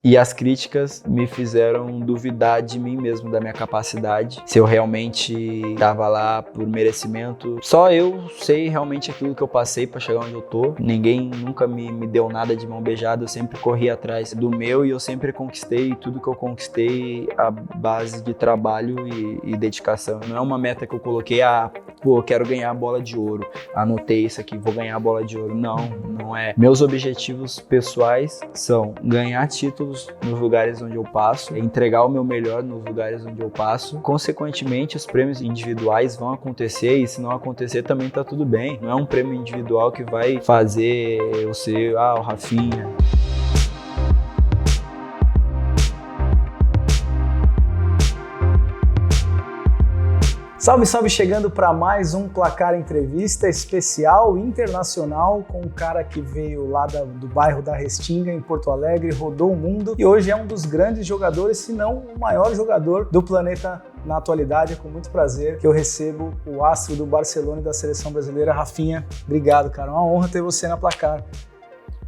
E as críticas me fizeram duvidar de mim mesmo, da minha capacidade, se eu realmente estava lá por merecimento. Só eu sei realmente aquilo que eu passei para chegar onde eu tô. Ninguém nunca me deu nada de mão beijada, eu sempre corri atrás do meu e eu sempre conquistei tudo que eu conquistei à base de trabalho e dedicação. Não é uma meta que eu coloquei, eu quero ganhar a bola de ouro, anotei isso aqui, vou ganhar a bola de ouro. Não é. Meus objetivos pessoais são ganhar títulos nos lugares onde eu passo, entregar o meu melhor nos lugares onde eu passo. Consequentemente, os prêmios individuais vão acontecer e se não acontecer também tá tudo bem. Não é um prêmio individual que vai fazer eu ser, o Rafinha. Salve, salve, chegando para mais um Placar Entrevista especial internacional com um cara que veio lá do bairro da Restinga, em Porto Alegre, rodou o mundo e hoje é um dos grandes jogadores, se não o maior jogador do planeta na atualidade. É com muito prazer que eu recebo o astro do Barcelona e da seleção brasileira, Rafinha. Obrigado, cara. Uma honra ter você na Placar.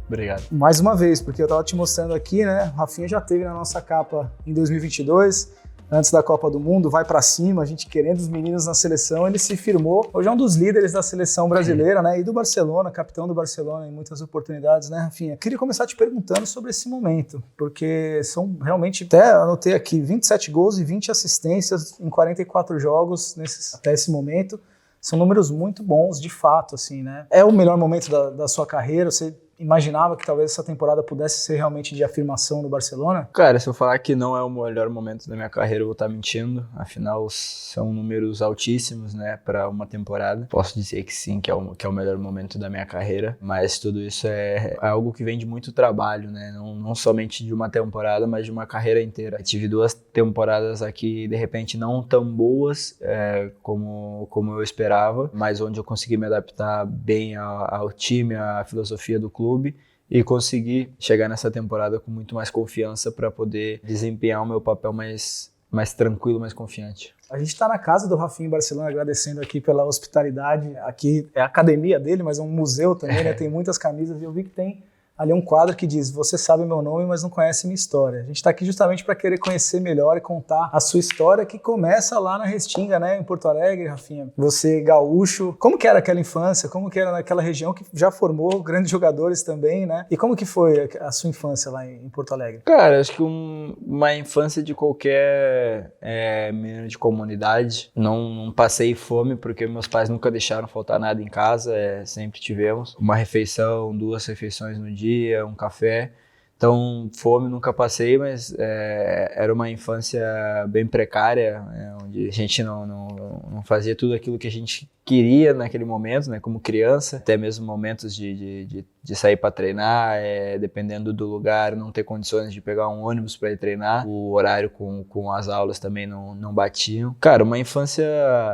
Obrigado. Mais uma vez, porque eu estava te mostrando aqui, né? O Rafinha já esteve na nossa capa em 2022. Antes da Copa do Mundo, vai pra cima, a gente querendo os meninos na seleção, ele se firmou. Hoje é um dos líderes da seleção brasileira, né? E do Barcelona, capitão do Barcelona em muitas oportunidades, né, Rafinha? Queria começar te perguntando sobre esse momento, porque são realmente, até anotei aqui, 27 gols e 20 assistências em 44 jogos até esse momento. São números muito bons, de fato, assim, né? É o melhor momento da sua carreira? Você imaginava que talvez essa temporada pudesse ser realmente de afirmação no Barcelona? Cara, se eu falar que não é o melhor momento da minha carreira, eu vou estar mentindo. Afinal, são números altíssimos, né, para uma temporada. Posso dizer que sim, que é o melhor momento da minha carreira, mas tudo isso é algo que vem de muito trabalho, né? Não somente de uma temporada, mas de uma carreira inteira. Eu tive 2 temporadas aqui, de repente, não tão boas como eu esperava, mas onde eu consegui me adaptar bem ao time, à filosofia do clube, e conseguir chegar nessa temporada com muito mais confiança para poder desempenhar o meu papel mais tranquilo, mais confiante. A gente está na casa do Rafinha em Barcelona, agradecendo aqui pela hospitalidade. Aqui é a academia dele, mas é um museu também, né? Tem muitas camisas e eu vi que tem ali um quadro que diz: você sabe meu nome, mas não conhece minha história. A gente está aqui justamente para querer conhecer melhor e contar a sua história, que começa lá na Restinga, né, em Porto Alegre, Rafinha. Você, gaúcho, como que era aquela infância? Como que era naquela região que já formou grandes jogadores também, né? E como que foi a sua infância lá em Porto Alegre? Cara, acho que uma infância de qualquer menino de comunidade. Não passei fome, porque meus pais nunca deixaram faltar nada em casa. Sempre tivemos uma refeição, 2 refeições no dia, um café. Então, fome nunca passei, mas era uma infância bem precária, onde a gente não fazia tudo aquilo que a gente queria naquele momento, né, como criança. Até mesmo momentos de sair para treinar, dependendo do lugar, não ter condições de pegar um ônibus para ir treinar. O horário com as aulas também não batiam. Cara, uma infância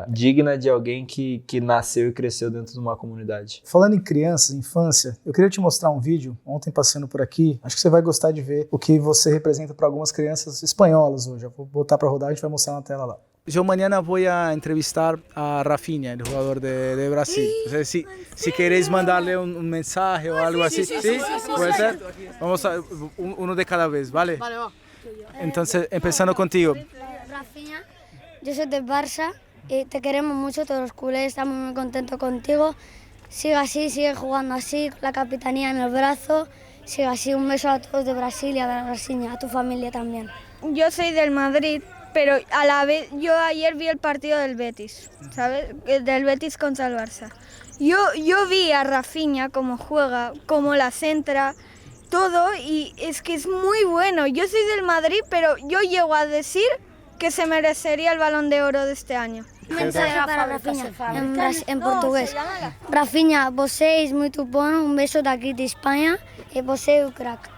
digna de alguém que nasceu e cresceu dentro de uma comunidade. Falando em crianças, infância, eu queria te mostrar um vídeo, ontem passando por aqui. Acho que você vai gostar de ver o que você representa para algumas crianças espanholas hoje. Eu vou botar para rodar, a gente vai mostrar na tela lá. Yo mañana voy a entrevistar a Rafinha, el jugador de Brasil. Entonces, si queréis mandarle un mensaje o algo así, ¿sí? ¿Puede ser? Vamos a uno de cada vez, ¿vale? Vale, va. Entonces, empezando contigo. Rafinha, yo soy del Barça y te queremos mucho, todos los culés, estamos muy contentos contigo. Sigue así, sigue jugando así, con la capitanía en el brazo. Sigue así, un beso a todos de Brasil y a Rafinha, a tu familia también. Yo soy del Madrid, pero a la vez yo ayer vi el partido del Betis, ¿sabes? Del Betis contra el Barça. Yo vi a Rafinha cómo juega, cómo la centra, todo, y es que es muy bueno. Yo soy del Madrid, pero yo llego a decir que se merecería el Balón de Oro de este año. Mensaje para Rafinha, en portugués. Rafinha, você é muito bom, um beijo daqui de Espanha e você é o craque.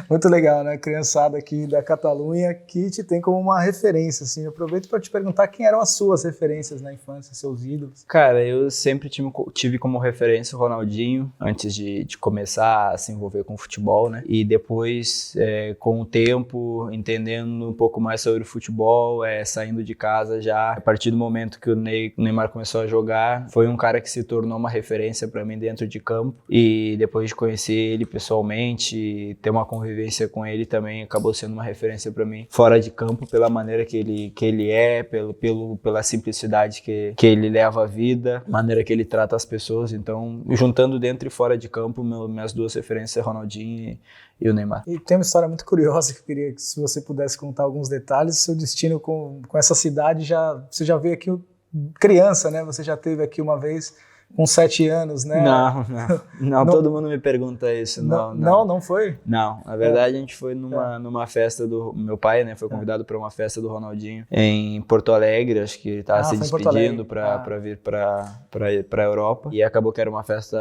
Muito legal, né? Criançada aqui da Catalunha que te tem como uma referência, assim. Eu aproveito para te perguntar quem eram as suas referências na infância, seus ídolos. Cara, eu sempre tive como referência o Ronaldinho, antes de começar a se envolver com o futebol, né? E depois, com o tempo, entendendo um pouco mais sobre o futebol, saindo de casa já, a partir do momento que o Neymar começou a jogar, foi um cara que se tornou uma referência para mim dentro de campo. E depois de conhecer ele pessoalmente, ter uma convivência com ele também acabou sendo uma referência para mim fora de campo, pela maneira que ele é, pela simplicidade que ele leva a vida, maneira que ele trata as pessoas. Então, juntando dentro e fora de campo, minhas duas referências, Ronaldinho e o Neymar. E tem uma história muito curiosa que eu queria que, se você pudesse contar alguns detalhes, seu destino com essa cidade, você já veio aqui criança, né? Você já esteve aqui uma vez com 7 anos, né? Não, todo mundo me pergunta isso. Não foi? Não, na verdade a gente foi numa festa do meu pai, né? Foi convidado para uma festa do Ronaldinho em Porto Alegre, acho que ele estava se despedindo para vir para Europa, e acabou que era uma festa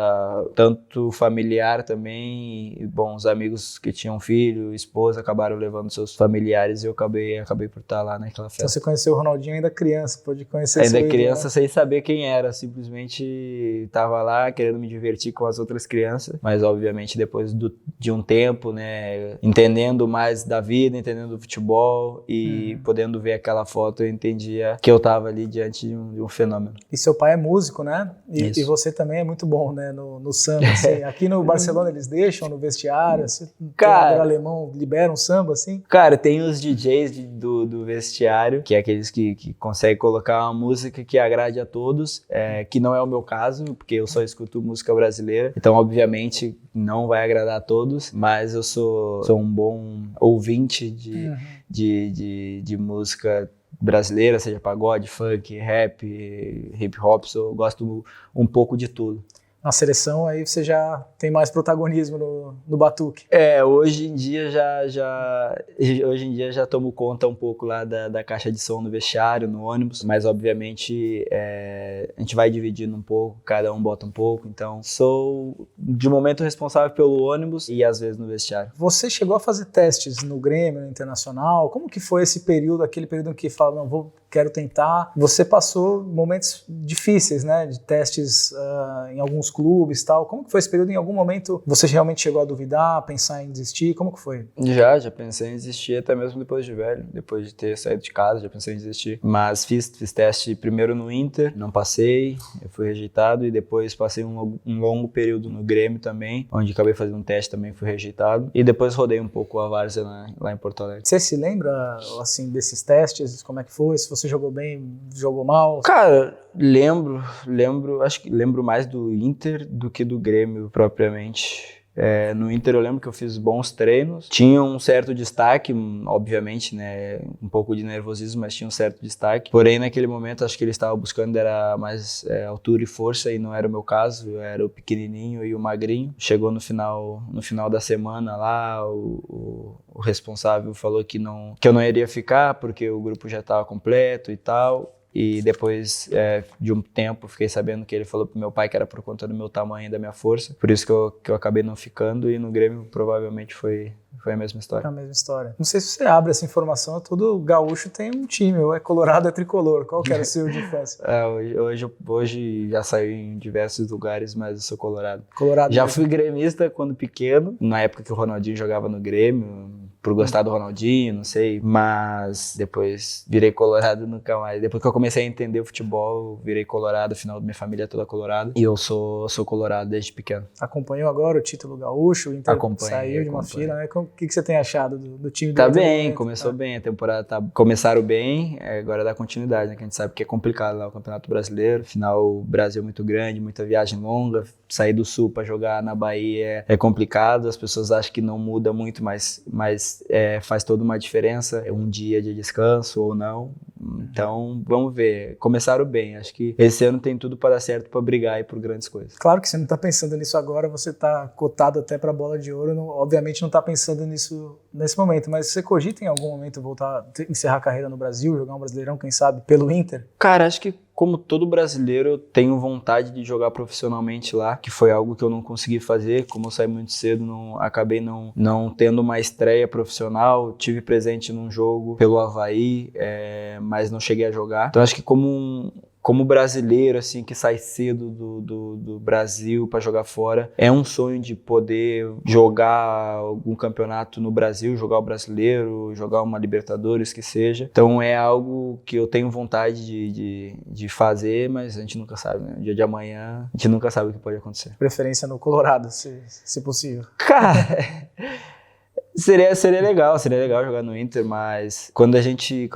tanto familiar também, e bom, os amigos que tinham filho, esposa, acabaram levando seus familiares e eu acabei por estar lá naquela festa. Então você conheceu o Ronaldinho ainda criança, pôde conhecer ainda criança, sem saber quem era, simplesmente tava lá querendo me divertir com as outras crianças, mas obviamente depois de um tempo, né, entendendo mais da vida, entendendo do futebol e podendo ver aquela foto, eu entendia que eu tava ali diante de um fenômeno. E seu pai é músico, né? E você também é muito bom, né, no samba, assim. Aqui no Barcelona eles deixam no vestiário, assim, cara, o alemão libera um samba, assim? Cara, tem os DJs do vestiário, que é aqueles que conseguem colocar uma música que agrade a todos, que não é o meu caso, porque eu só escuto música brasileira, então obviamente não vai agradar a todos, mas eu sou um bom ouvinte de música brasileira, seja pagode, funk, rap, hip hop, eu gosto um pouco de tudo. Na seleção aí você já tem mais protagonismo no batuque. Hoje em dia já tomo conta um pouco lá da caixa de som no vestiário, no ônibus, mas obviamente a gente vai dividindo um pouco, cada um bota um pouco, então sou de momento responsável pelo ônibus e às vezes no vestiário. Você chegou a fazer testes no Grêmio, no Internacional? Como que foi esse período, aquele período em que fala, quero tentar? Você passou momentos difíceis, né, de testes em alguns clubes e tal. Como que foi esse período? Em algum momento você realmente chegou a duvidar, pensar em desistir? Como que foi? Já pensei em desistir até mesmo depois de velho, depois de ter saído de casa, já pensei em desistir. Mas fiz teste primeiro no Inter, não passei, eu fui rejeitado, e depois passei um longo período no Grêmio também, onde acabei fazendo um teste também, fui rejeitado, e depois rodei um pouco a várzea lá em Porto Alegre. Você se lembra, assim, desses testes? Como é que foi? Se você jogou bem, jogou mal? Cara, acho que lembro mais do Inter do que do Grêmio propriamente. No Inter eu lembro que eu fiz bons treinos, tinha um certo destaque, obviamente, né, um pouco de nervosismo, mas tinha um certo destaque, porém naquele momento acho que ele estava buscando era mais altura e força, e não era o meu caso, eu era o pequenininho e o magrinho. Chegou no final da semana lá, o responsável falou que eu não iria ficar porque o grupo já estava completo e tal. E depois de um tempo fiquei sabendo que ele falou pro meu pai que era por conta do meu tamanho e da minha força, por isso que eu acabei não ficando, e no Grêmio provavelmente foi a mesma história. A mesma história. Não sei se você abre essa informação, todo gaúcho tem um time, ou é colorado ou é tricolor. Qual que era o seu de infância? Hoje já saí em diversos lugares, mas eu sou colorado. Colorado já mesmo. Fui gremista quando pequeno, na época que o Ronaldinho jogava no Grêmio, por gostar do Ronaldinho, não sei, mas depois virei colorado nunca mais. Depois que eu comecei a entender o futebol, virei colorado, afinal minha família é toda colorada, e eu sou colorado desde pequeno. Acompanhou agora o título gaúcho, o Inter saiu de uma fila, né? O que você tem achado do time do Tá Inter? bem, começou bem, a temporada começaram bem, agora dá continuidade, né? Que a gente sabe que é complicado lá o Campeonato Brasileiro, afinal o Brasil é muito grande, muita viagem longa, sair do Sul para jogar na Bahia é complicado, as pessoas acham que não muda muito, mas faz toda uma diferença, um dia de descanso ou não, então vamos ver, começaram bem, acho que esse ano tem tudo para dar certo, para brigar aí por grandes coisas. Claro que você não está pensando nisso agora, você está cotado até para a bola de ouro, obviamente não está pensando nisso nesse momento, mas você cogita em algum momento voltar, encerrar a carreira no Brasil, jogar um Brasileirão, quem sabe, pelo Inter? Cara, acho que como todo brasileiro, eu tenho vontade de jogar profissionalmente lá, que foi algo que eu não consegui fazer, como eu saí muito cedo, acabei não tendo uma estreia profissional, tive presente num jogo pelo Avaí, mas não cheguei a jogar. Então acho que como brasileiro, assim, que sai cedo do Brasil para jogar fora, é um sonho de poder jogar algum campeonato no Brasil, jogar o Brasileiro, jogar uma Libertadores, que seja. Então é algo que eu tenho vontade de fazer, mas a gente nunca sabe, né? No dia de amanhã, a gente nunca sabe o que pode acontecer. Preferência no Colorado, se possível. Cara, Seria legal jogar no Inter, mas quando a gente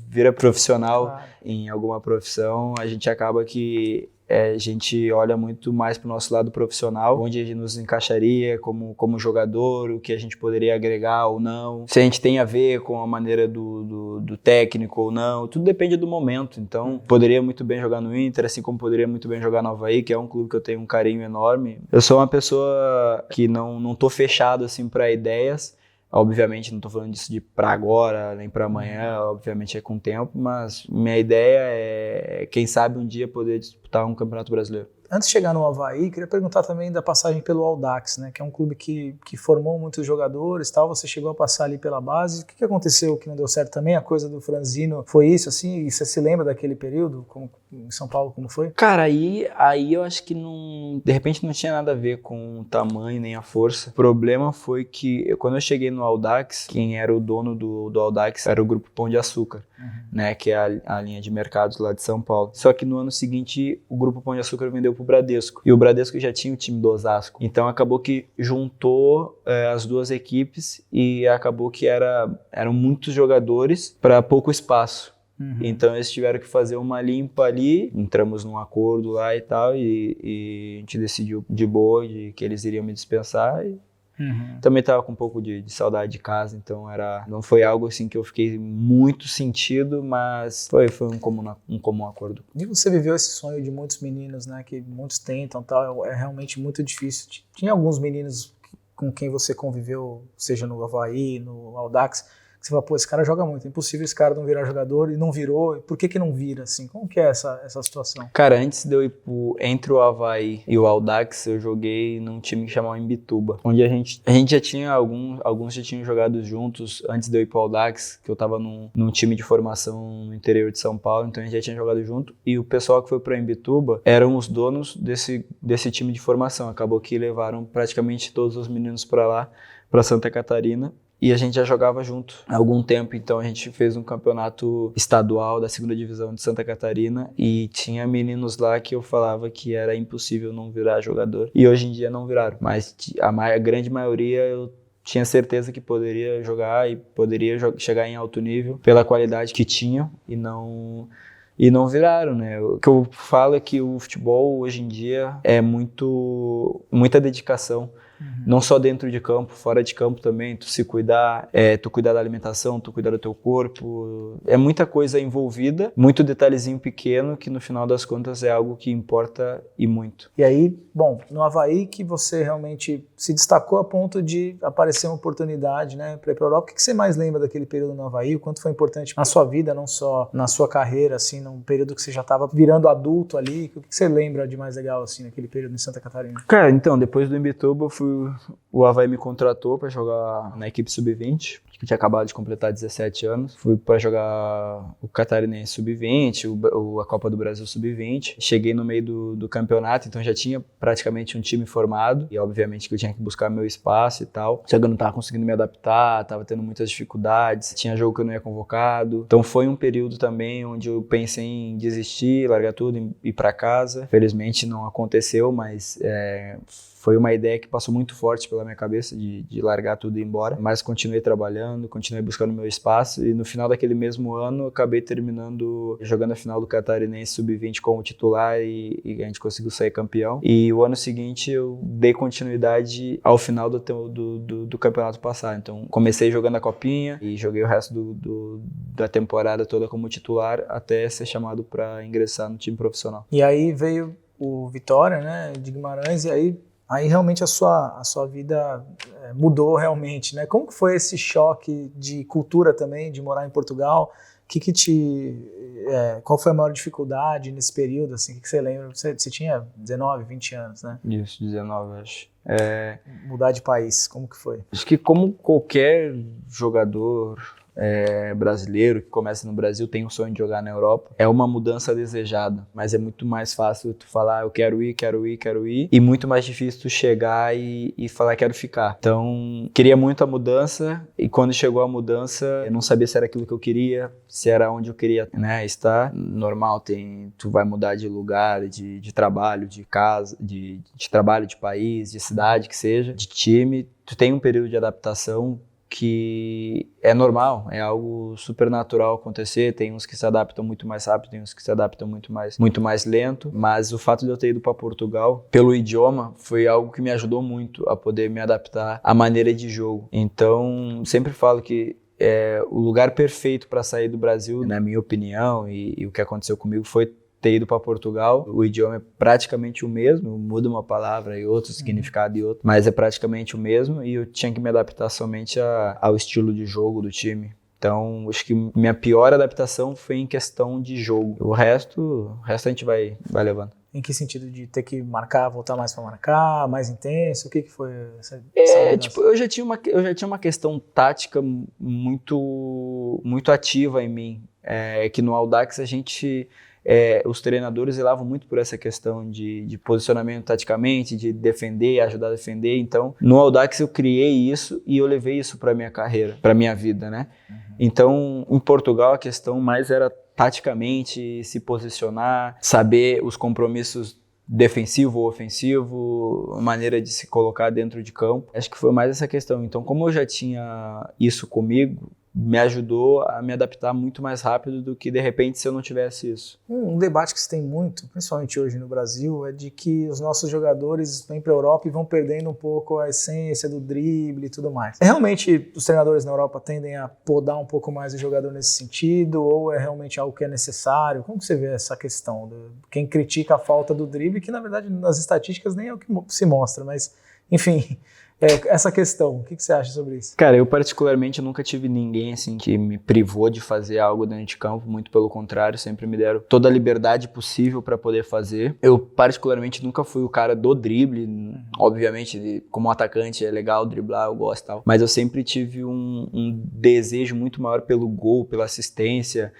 vira profissional Claro. em alguma profissão, a gente acaba que a gente olha muito mais para o nosso lado profissional, onde a gente nos encaixaria como jogador, o que a gente poderia agregar ou não, se a gente tem a ver com a maneira do técnico ou não, tudo depende do momento. Então, poderia muito bem jogar no Inter, assim como poderia muito bem jogar no Avaí, que é um clube que eu tenho um carinho enorme. Eu sou uma pessoa que não tô fechado assim para ideias. Obviamente não estou falando disso de para agora, nem para amanhã, obviamente é com o tempo, mas minha ideia é, quem sabe um dia poder disputar um Campeonato Brasileiro. Antes de chegar no Avaí, queria perguntar também da passagem pelo Audax, né, que é um clube que formou muitos jogadores, tal. Você chegou a passar ali pela base. O que aconteceu que não deu certo também? A coisa do Franzino foi isso, assim? E você se lembra daquele período em São Paulo, como foi? Cara, aí eu acho que não, de repente não tinha nada a ver com o tamanho nem a força. O problema foi que quando eu cheguei no Audax, quem era o dono do Audax era o Grupo Pão de Açúcar, né, que é a linha de mercados lá de São Paulo. Só que no ano seguinte o Grupo Pão de Açúcar vendeu pro Bradesco. E o Bradesco já tinha o time do Osasco. Então acabou que juntou as duas equipes e acabou que eram muitos jogadores para pouco espaço. Então eles tiveram que fazer uma limpa ali, entramos num acordo lá e tal, e a gente decidiu de boa de que eles iriam me dispensar. E também tava com um pouco de saudade de casa, então não foi algo assim que eu fiquei muito sentido, mas foi um comum acordo. E você viveu esse sonho de muitos meninos, né, que muitos tentam, tal, é realmente muito difícil. Tinha alguns meninos com quem você conviveu, seja no Avaí, no Audax, que você fala, pô, esse cara joga muito, é impossível esse cara não virar jogador, e não virou, por que não vira, assim? Como que é essa situação? Cara, antes de eu ir entre o Avaí e o Audax, eu joguei num time que chamava Imbituba, onde a gente já tinha alguns já tinham jogado juntos antes de eu ir pro Audax, que eu tava num time de formação no interior de São Paulo, então a gente já tinha jogado junto, e o pessoal que foi pro Imbituba eram os donos desse time de formação. Acabou que levaram praticamente todos os meninos pra lá, pra Santa Catarina, e a gente já jogava junto há algum tempo, então a gente fez um campeonato estadual da 2ª divisão de Santa Catarina e tinha meninos lá que eu falava que era impossível não virar jogador, e hoje em dia não viraram, mas a grande maioria eu tinha certeza que poderia jogar e poderia chegar em alto nível pela qualidade que tinham e não viraram, né? O que eu falo é que o futebol hoje em dia é muita dedicação. Não só dentro de campo, fora de campo também, tu se cuidar, tu cuidar da alimentação, tu cuidar do teu corpo, é muita coisa envolvida, muito detalhezinho pequeno que no final das contas é algo que importa e muito. E aí, bom, no Avaí que você realmente se destacou a ponto de aparecer uma oportunidade, né, para ir para a Europa. O que você mais lembra daquele período no Avaí? O quanto foi importante na sua vida, não só na sua carreira, assim, num período que você já estava virando adulto ali? O que você lembra de mais legal, assim, naquele período em Santa Catarina? Cara, então, depois do Imbituba, o Avaí me contratou para jogar na equipe sub-20, que tinha acabado de completar 17 anos. Fui para jogar o Catarinense sub-20, a Copa do Brasil sub-20. Cheguei no meio do campeonato, então já tinha praticamente um time formado, e obviamente que eu tinha que buscar meu espaço e tal. Só que eu não estava conseguindo me adaptar, estava tendo muitas dificuldades, tinha jogo que eu não ia convocado. Então foi um período também onde eu pensei em desistir, largar tudo e ir para casa. Felizmente não aconteceu, mas foi uma ideia que passou muito forte pela minha cabeça de largar tudo e ir embora, mas continuei trabalhando, continuei buscando meu espaço, e no final daquele mesmo ano eu acabei terminando jogando a final do Catarinense sub-20 como titular, e a gente conseguiu sair campeão. E o ano seguinte eu dei continuidade ao final do campeonato passado, então comecei jogando a Copinha e joguei o resto da temporada toda como titular até ser chamado para ingressar no time profissional. E aí veio o Vitória, né, de Guimarães, e aí realmente a sua vida mudou realmente, né? Como que foi esse choque de cultura também, de morar em Portugal? Qual foi a maior dificuldade nesse período, assim? O que você lembra? Você tinha 19, 20 anos, né? Isso, 19, acho. Mudar de país, como que foi? Acho que como qualquer jogador brasileiro que começa no Brasil tem um sonho de jogar na Europa. É uma mudança desejada, mas é muito mais fácil tu falar eu quero ir, e muito mais difícil tu chegar e falar quero ficar. Então, queria muito a mudança e quando chegou a mudança, eu não sabia se era aquilo que eu queria, se era onde eu queria, né, estar. Normal, tu vai mudar de lugar, de trabalho, de casa, de trabalho, de país, de cidade, que seja, de time. Tu tem um período de adaptação que é normal, é algo super natural acontecer. Tem uns que se adaptam muito mais rápido, tem uns que se adaptam muito mais lento, mas o fato de eu ter ido para Portugal, pelo idioma, foi algo que me ajudou muito a poder me adaptar à maneira de jogo. Então, sempre falo que o lugar perfeito para sair do Brasil, na minha opinião, e o que aconteceu comigo foi ter ido para Portugal. O idioma é praticamente o mesmo, muda uma palavra e outro, significado e outro, mas é praticamente o mesmo e eu tinha que me adaptar somente ao estilo de jogo do time. Então, acho que minha pior adaptação foi em questão de jogo. O resto a gente vai levando. Em que sentido? De ter que marcar, voltar mais para marcar, mais intenso? O que foi essa tipo, eu já tinha uma questão tática muito ativa em mim. Que no Audax a gente... os treinadores zelavam muito por essa questão de posicionamento taticamente, de defender, ajudar a defender. Então, no Audax eu criei isso e eu levei isso para minha carreira, para minha vida, né? Então, em Portugal a questão mais era taticamente se posicionar, saber os compromissos defensivo ou ofensivo, maneira de se colocar dentro de campo. Acho que foi mais essa questão. Então, como eu já tinha isso comigo, me ajudou a me adaptar muito mais rápido do que, de repente, se eu não tivesse isso. Um debate que se tem muito, principalmente hoje no Brasil, é de que os nossos jogadores vêm para a Europa e vão perdendo um pouco a essência do drible e tudo mais. Realmente os treinadores na Europa tendem a podar um pouco mais o jogador nesse sentido, ou é realmente algo que é necessário? Como que você vê essa questão? Quem critica a falta do drible, que na verdade nas estatísticas nem é o que se mostra, mas enfim... essa questão, o que você acha sobre isso? Cara, eu particularmente nunca tive ninguém assim que me privou de fazer algo dentro de campo, muito pelo contrário, sempre me deram toda a liberdade possível para poder fazer. Eu particularmente nunca fui o cara do drible, obviamente como atacante é legal driblar, eu gosto e tal, mas eu sempre tive um desejo muito maior pelo gol, pela assistência,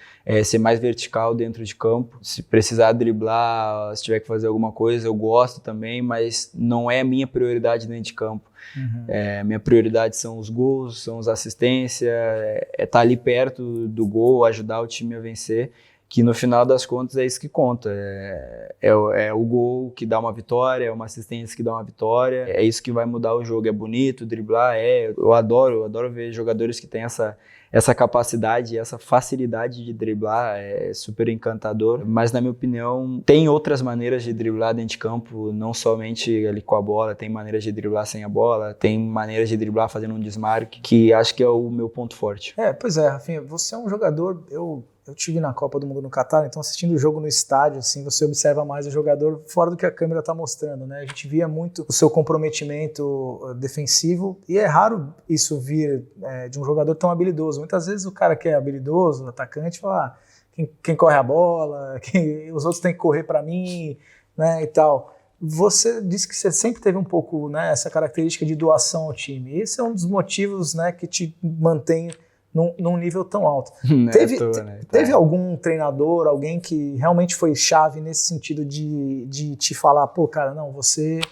ser mais vertical dentro de campo. Se precisar driblar, se tiver que fazer alguma coisa, eu gosto também, mas não é a minha prioridade dentro de campo. Minha prioridade são os gols, são as assistências, estar ali perto do gol, ajudar o time a vencer, que no final das contas é isso que conta, é o gol que dá uma vitória, é uma assistência que dá uma vitória, é isso que vai mudar o jogo. É bonito driblar, eu adoro ver jogadores que têm essa capacidade, essa facilidade de driblar, é super encantador, mas na minha opinião tem outras maneiras de driblar dentro de campo, não somente ali com a bola, tem maneiras de driblar sem a bola, tem maneiras de driblar fazendo um desmarque, que acho que é o meu ponto forte. Pois é, Rafinha, você é um jogador, eu tive na Copa do Mundo no Catar, então assistindo o jogo no estádio, assim, você observa mais o jogador fora do que a câmera está mostrando, né? A gente via muito o seu comprometimento defensivo e é raro isso vir de um jogador tão habilidoso. Muitas vezes o cara que é habilidoso, o atacante, fala quem corre a bola, os outros têm que correr para mim, né, e tal. Você disse que você sempre teve um pouco, né, essa característica de doação ao time. Esse é um dos motivos, né, que te mantém num nível tão alto. Teve algum treinador, alguém que realmente foi chave nesse sentido de te falar, pô, cara, não,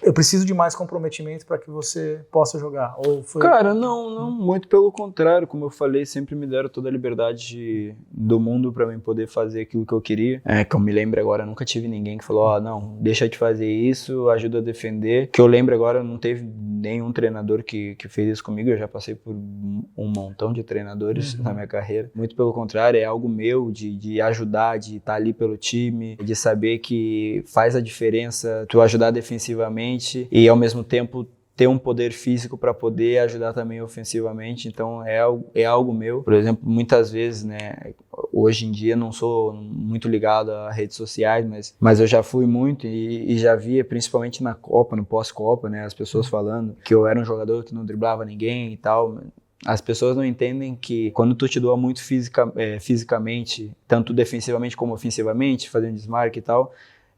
eu preciso de mais comprometimento para que você possa jogar? Ou foi... Cara, não, muito pelo contrário, como eu falei, sempre me deram toda a liberdade do mundo para mim poder fazer aquilo que eu queria. Que eu me lembro agora, nunca tive ninguém que falou, não, deixa de fazer isso, ajuda a defender. Que eu lembro agora, não teve nenhum treinador que fez isso comigo, eu já passei por um montão de treinadores na minha carreira. Muito pelo contrário, é algo meu de ajudar, de estar ali pelo time, de saber que faz a diferença tu ajudar defensivamente e ao mesmo tempo ter um poder físico para poder ajudar também ofensivamente. Então é algo meu. Por exemplo, muitas vezes, né, hoje em dia não sou muito ligado a redes sociais, mas eu já fui muito e já via, principalmente na Copa, no pós-Copa, né, as pessoas falando que eu era um jogador que não driblava ninguém e tal. As pessoas não entendem que quando tu te doa muito fisicamente, tanto defensivamente como ofensivamente, fazendo desmarque e tal,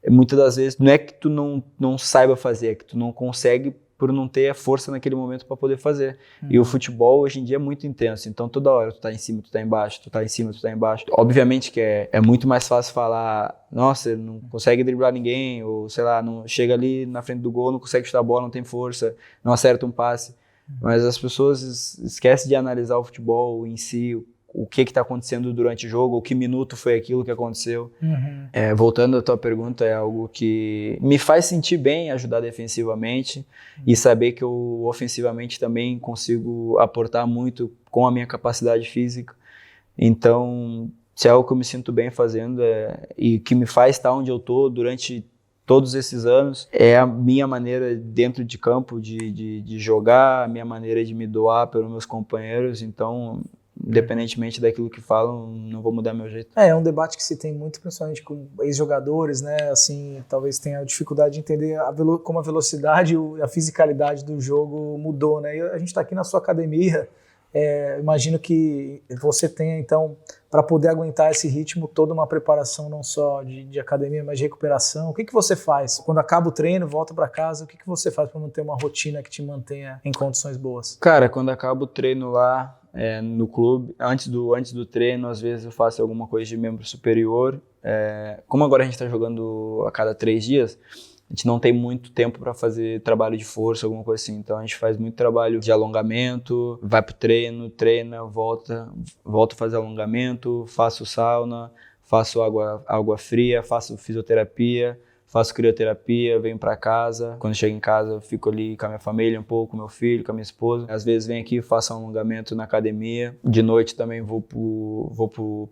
muitas das vezes não é que tu não saiba fazer, é que tu não consegue por não ter a força naquele momento para poder fazer. E o futebol hoje em dia é muito intenso, então toda hora tu tá em cima, tu tá embaixo, tu tá em cima, tu tá embaixo. Obviamente que é muito mais fácil falar, nossa, ele não consegue driblar ninguém, ou sei lá, não chega ali na frente do gol, não consegue chutar a bola, não tem força, não acerta um passe. Mas as pessoas esquecem de analisar o futebol em si, o que está acontecendo durante o jogo, o que minuto foi aquilo que aconteceu. Voltando à tua pergunta, é algo que me faz sentir bem, ajudar defensivamente e saber que eu ofensivamente também consigo aportar muito com a minha capacidade física. Então, se é algo que eu me sinto bem fazendo e que me faz estar onde eu estou durante todos esses anos, é a minha maneira dentro de campo de jogar, a minha maneira de me doar pelos meus companheiros, então, independentemente daquilo que falam, não vou mudar meu jeito. É um debate que se tem muito, principalmente com ex-jogadores, né, assim, talvez tenha dificuldade de entender como a velocidade e a fisicalidade do jogo mudou, né, e a gente está aqui na sua academia, imagino que você tenha, então, para poder aguentar esse ritmo, toda uma preparação não só de academia, mas de recuperação. O que você faz? Quando acaba o treino, volta para casa, o que você faz para manter uma rotina que te mantenha em condições boas? Cara, quando acaba o treino lá no clube, antes do treino, às vezes eu faço alguma coisa de membro superior. Como agora a gente está jogando a cada 3 dias, a gente não tem muito tempo para fazer trabalho de força, alguma coisa assim. Então a gente faz muito trabalho de alongamento, vai pro treino, treina, volta a fazer alongamento, faço sauna, faço água fria, faço fisioterapia, faço crioterapia, venho para casa. Quando chego em casa, eu fico ali com a minha família um pouco, com meu filho, com a minha esposa. Às vezes venho aqui, faço um alongamento na academia. De noite também vou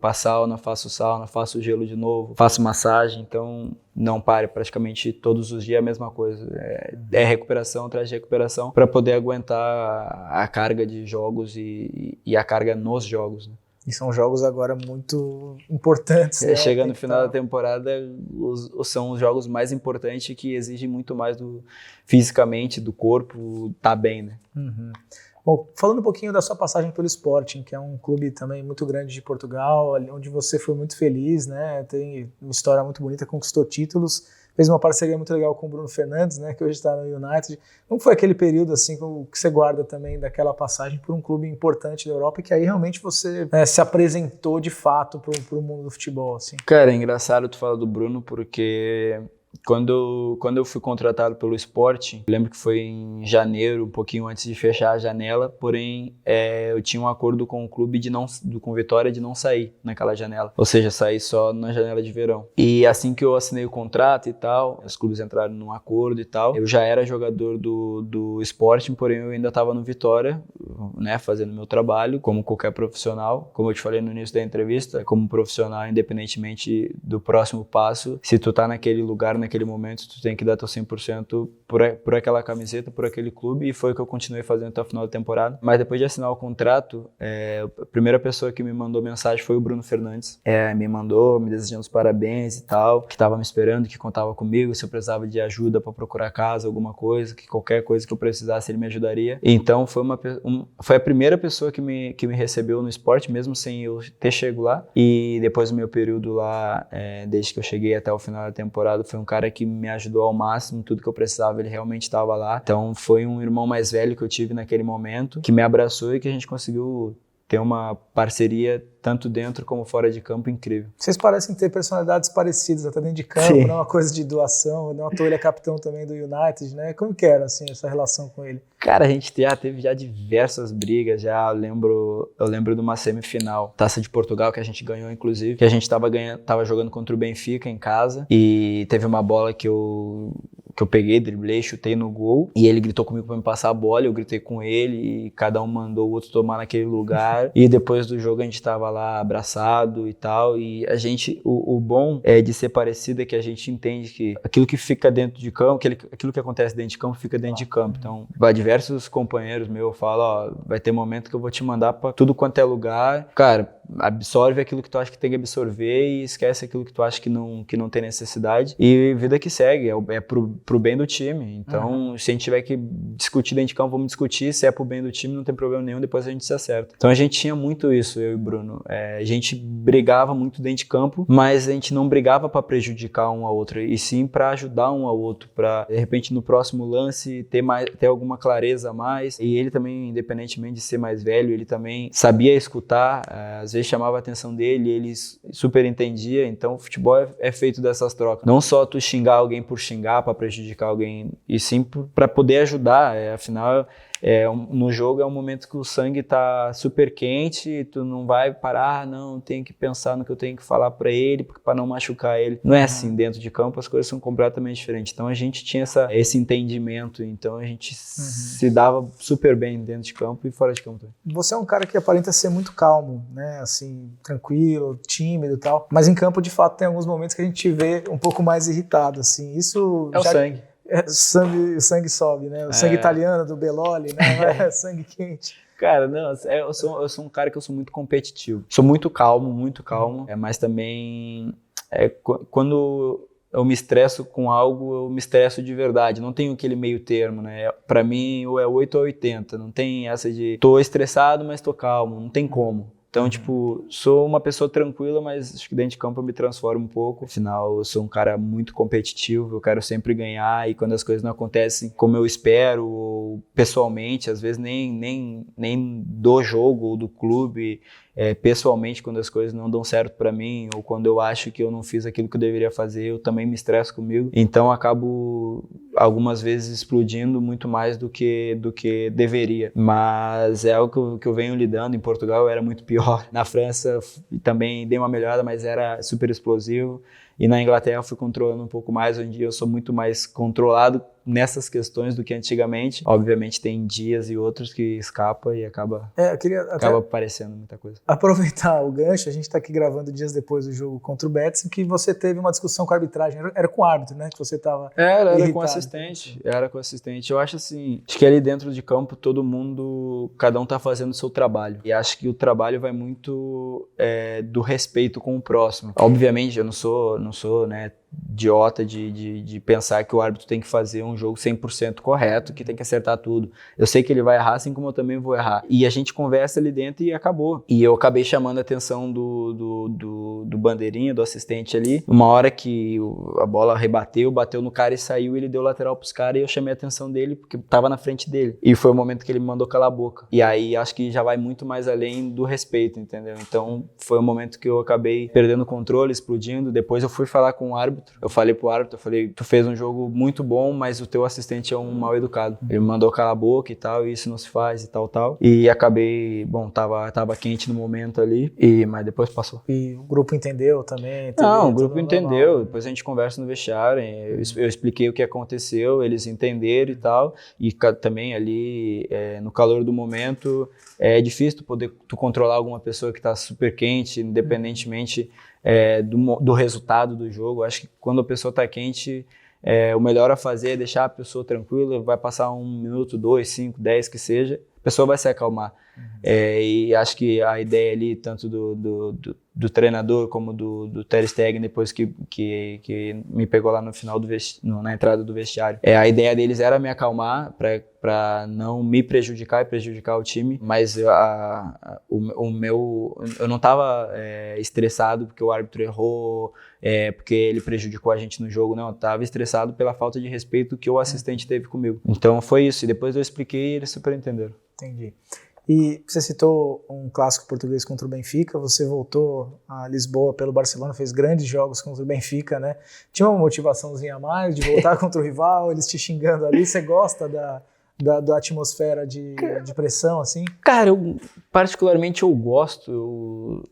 pra sauna, faço gelo de novo, faço massagem. Então não pare, praticamente todos os dias é a mesma coisa. É recuperação atrás de recuperação para poder aguentar a carga de jogos e a carga nos jogos, né? E são jogos agora muito importantes. Né? Chega no final da temporada, são os jogos mais importantes que exigem muito mais fisicamente, do corpo, tá bem, né? Bom, falando um pouquinho da sua passagem pelo Sporting, que é um clube também muito grande de Portugal, onde você foi muito feliz, né? Tem uma história muito bonita, conquistou títulos, fez uma parceria muito legal com o Bruno Fernandes, né? Que hoje está no United. Como foi aquele período assim que você guarda também daquela passagem por um clube importante da Europa e que aí realmente você se apresentou de fato para o mundo do futebol, assim? Cara, é engraçado tu falar do Bruno porque quando eu fui contratado pelo Sporting, lembro que foi em janeiro, um pouquinho antes de fechar a janela, porém eu tinha um acordo com o clube com o Vitória de não sair naquela janela, ou seja, sair só na janela de verão. E assim que eu assinei o contrato e tal, os clubes entraram num acordo e tal, eu já era jogador do Sporting, porém eu ainda estava no Vitória, né, fazendo meu trabalho, como qualquer profissional. Como eu te falei no início da entrevista, como profissional, independentemente do próximo passo, se tu tá naquele lugar, naquele momento, tu tem que dar teu 100% por aquela camiseta, por aquele clube, e foi o que eu continuei fazendo até o final da temporada. Mas depois de assinar o contrato, a primeira pessoa que me mandou mensagem foi o Bruno Fernandes. Me mandou, me desejando os parabéns e tal, que tava me esperando, que contava comigo, se eu precisava de ajuda para procurar casa, alguma coisa, que qualquer coisa que eu precisasse ele me ajudaria. Então foi a primeira pessoa que me recebeu no esporte, mesmo sem eu ter chego lá. E depois do meu período lá, desde que eu cheguei até o final da temporada, foi um cara que me ajudou ao máximo, tudo que eu precisava, ele realmente estava lá. Então foi um irmão mais velho que eu tive naquele momento, que me abraçou e que a gente conseguiu ter uma parceria tanto dentro como fora de campo incrível. Vocês parecem ter personalidades parecidas até dentro de campo, Sim. Não é uma coisa de doação, não à toa ele é capitão também do United, né? Como que era assim, essa relação com ele? Cara, a gente teve diversas brigas, eu lembro de uma semifinal, Taça de Portugal, que a gente ganhou inclusive, que a gente tava jogando contra o Benfica em casa, e teve uma bola que eu peguei, driblei, chutei no gol, e ele gritou comigo pra me passar a bola, eu gritei com ele, e cada um mandou o outro tomar naquele lugar, e depois do jogo a gente tava lá abraçado e tal, e a gente, o bom de ser parecido é que a gente entende que aquilo que fica dentro de campo, aquilo que acontece dentro de campo, fica dentro de campo. Então, diversos companheiros meus falam, vai ter momento que eu vou te mandar pra tudo quanto é lugar. Cara, absorve aquilo que tu acha que tem que absorver e esquece aquilo que tu acha que não tem necessidade. E vida que segue, é pro bem do time. Então, se a gente tiver que discutir dentro de campo, vamos discutir. Se é pro bem do time, não tem problema nenhum, depois a gente se acerta. Então, a gente tinha muito isso, eu e o Bruno. A gente brigava muito dentro de campo, mas a gente não brigava para prejudicar um ao outro, e sim para ajudar um ao outro, para, de repente, no próximo lance, ter alguma clareza a mais. E ele também, independentemente de ser mais velho, ele também sabia escutar, às vezes chamava a atenção dele, ele super entendia. Então o futebol é feito dessas trocas, não só tu xingar alguém por xingar para prejudicar alguém, e sim para poder ajudar. Afinal, no jogo é um momento que o sangue tá super quente e tu não vai parar, não, tenho que pensar no que eu tenho que falar para ele, para não machucar ele. Não é assim, dentro de campo as coisas são completamente diferentes. Então a gente tinha esse entendimento, então a gente se dava super bem dentro de campo e fora de campo também. Você é um cara que aparenta ser muito calmo, né, assim, tranquilo, tímido e tal, mas em campo de fato tem alguns momentos que a gente te vê um pouco mais irritado, assim, isso... É o sangue. O sangue sobe, né? O sangue italiano do Belloli, né? Sangue quente. Cara, não, eu sou um cara que eu sou muito competitivo. Sou muito calmo, mas também quando eu me estresso com algo, eu me estresso de verdade. Não tenho aquele meio termo, né? Pra mim, ou é 8 ou 80. Não tem essa de tô estressado, mas tô calmo. Não tem como. Então, tipo, sou uma pessoa tranquila, mas acho que dentro de campo eu me transformo um pouco. Afinal, eu sou um cara muito competitivo, eu quero sempre ganhar, e quando as coisas não acontecem como eu espero, ou pessoalmente, às vezes nem do jogo ou do clube, pessoalmente, quando as coisas não dão certo pra mim, ou quando eu acho que eu não fiz aquilo que eu deveria fazer, eu também me estresso comigo. Então, acabo algumas vezes explodindo muito mais do que deveria. Mas é algo que eu venho lidando. Em Portugal eu era muito pior. Na França também dei uma melhorada, mas era super explosivo. E na Inglaterra eu fui controlando um pouco mais. Hoje em dia eu sou muito mais controlado nessas questões do que antigamente. Obviamente tem dias e outros que escapa e acaba aparecendo muita coisa. Aproveitar o gancho, a gente está aqui gravando dias depois do jogo contra o Betis, em que você teve uma discussão com a arbitragem. Era com o árbitro, né? Que você estava Era com assistente. Eu acho assim, acho que ali dentro de campo todo mundo, cada um tá fazendo o seu trabalho. E acho que o trabalho vai muito do respeito com o próximo. Obviamente eu não sou, né, idiota de pensar que o árbitro tem que fazer um jogo 100% correto, que tem que acertar tudo. Eu sei que ele vai errar, assim como eu também vou errar. E a gente conversa ali dentro e acabou. E eu acabei chamando a atenção do bandeirinha, do assistente ali. Uma hora que a bola bateu no cara e saiu, ele deu lateral pros caras, e eu chamei a atenção dele porque tava na frente dele. E foi o momento que ele me mandou calar a boca. E aí acho que já vai muito mais além do respeito, entendeu? Então foi um momento que eu acabei perdendo o controle, explodindo. Depois eu fui falar com o árbitro. Eu falei pro árbitro, tu fez um jogo muito bom, mas o teu assistente é um mal educado. Ele me mandou calar a boca e tal, e isso não se faz e tal. E acabei, tava quente no momento ali, mas depois passou. E o grupo entendeu também? Não, o grupo entendeu, depois a gente conversa no vestiário, eu expliquei o que aconteceu, eles entenderam e tal, e também ali, no calor do momento, é difícil tu controlar alguma pessoa que tá super quente, independentemente do resultado do jogo. Acho que quando a pessoa tá quente, o melhor a fazer é deixar a pessoa tranquila, vai passar 1 minuto, 2, 5, 10 que seja, a pessoa vai se acalmar. E acho que a ideia ali, tanto do treinador como do Ter Stegen, depois que me pegou lá no final na entrada do vestiário, a ideia deles era me acalmar para não me prejudicar e prejudicar o time, mas eu não estava estressado porque o árbitro errou, porque ele prejudicou a gente no jogo, não, eu estava estressado pela falta de respeito que o assistente teve comigo. Então foi isso, e depois eu expliquei e eles super entenderam. Entendi. E você citou um clássico português contra o Benfica, você voltou a Lisboa pelo Barcelona, fez grandes jogos contra o Benfica, né? Tinha uma motivaçãozinha a mais de voltar contra o rival, eles te xingando ali, você gosta da atmosfera de pressão, assim? Cara, particularmente eu gosto,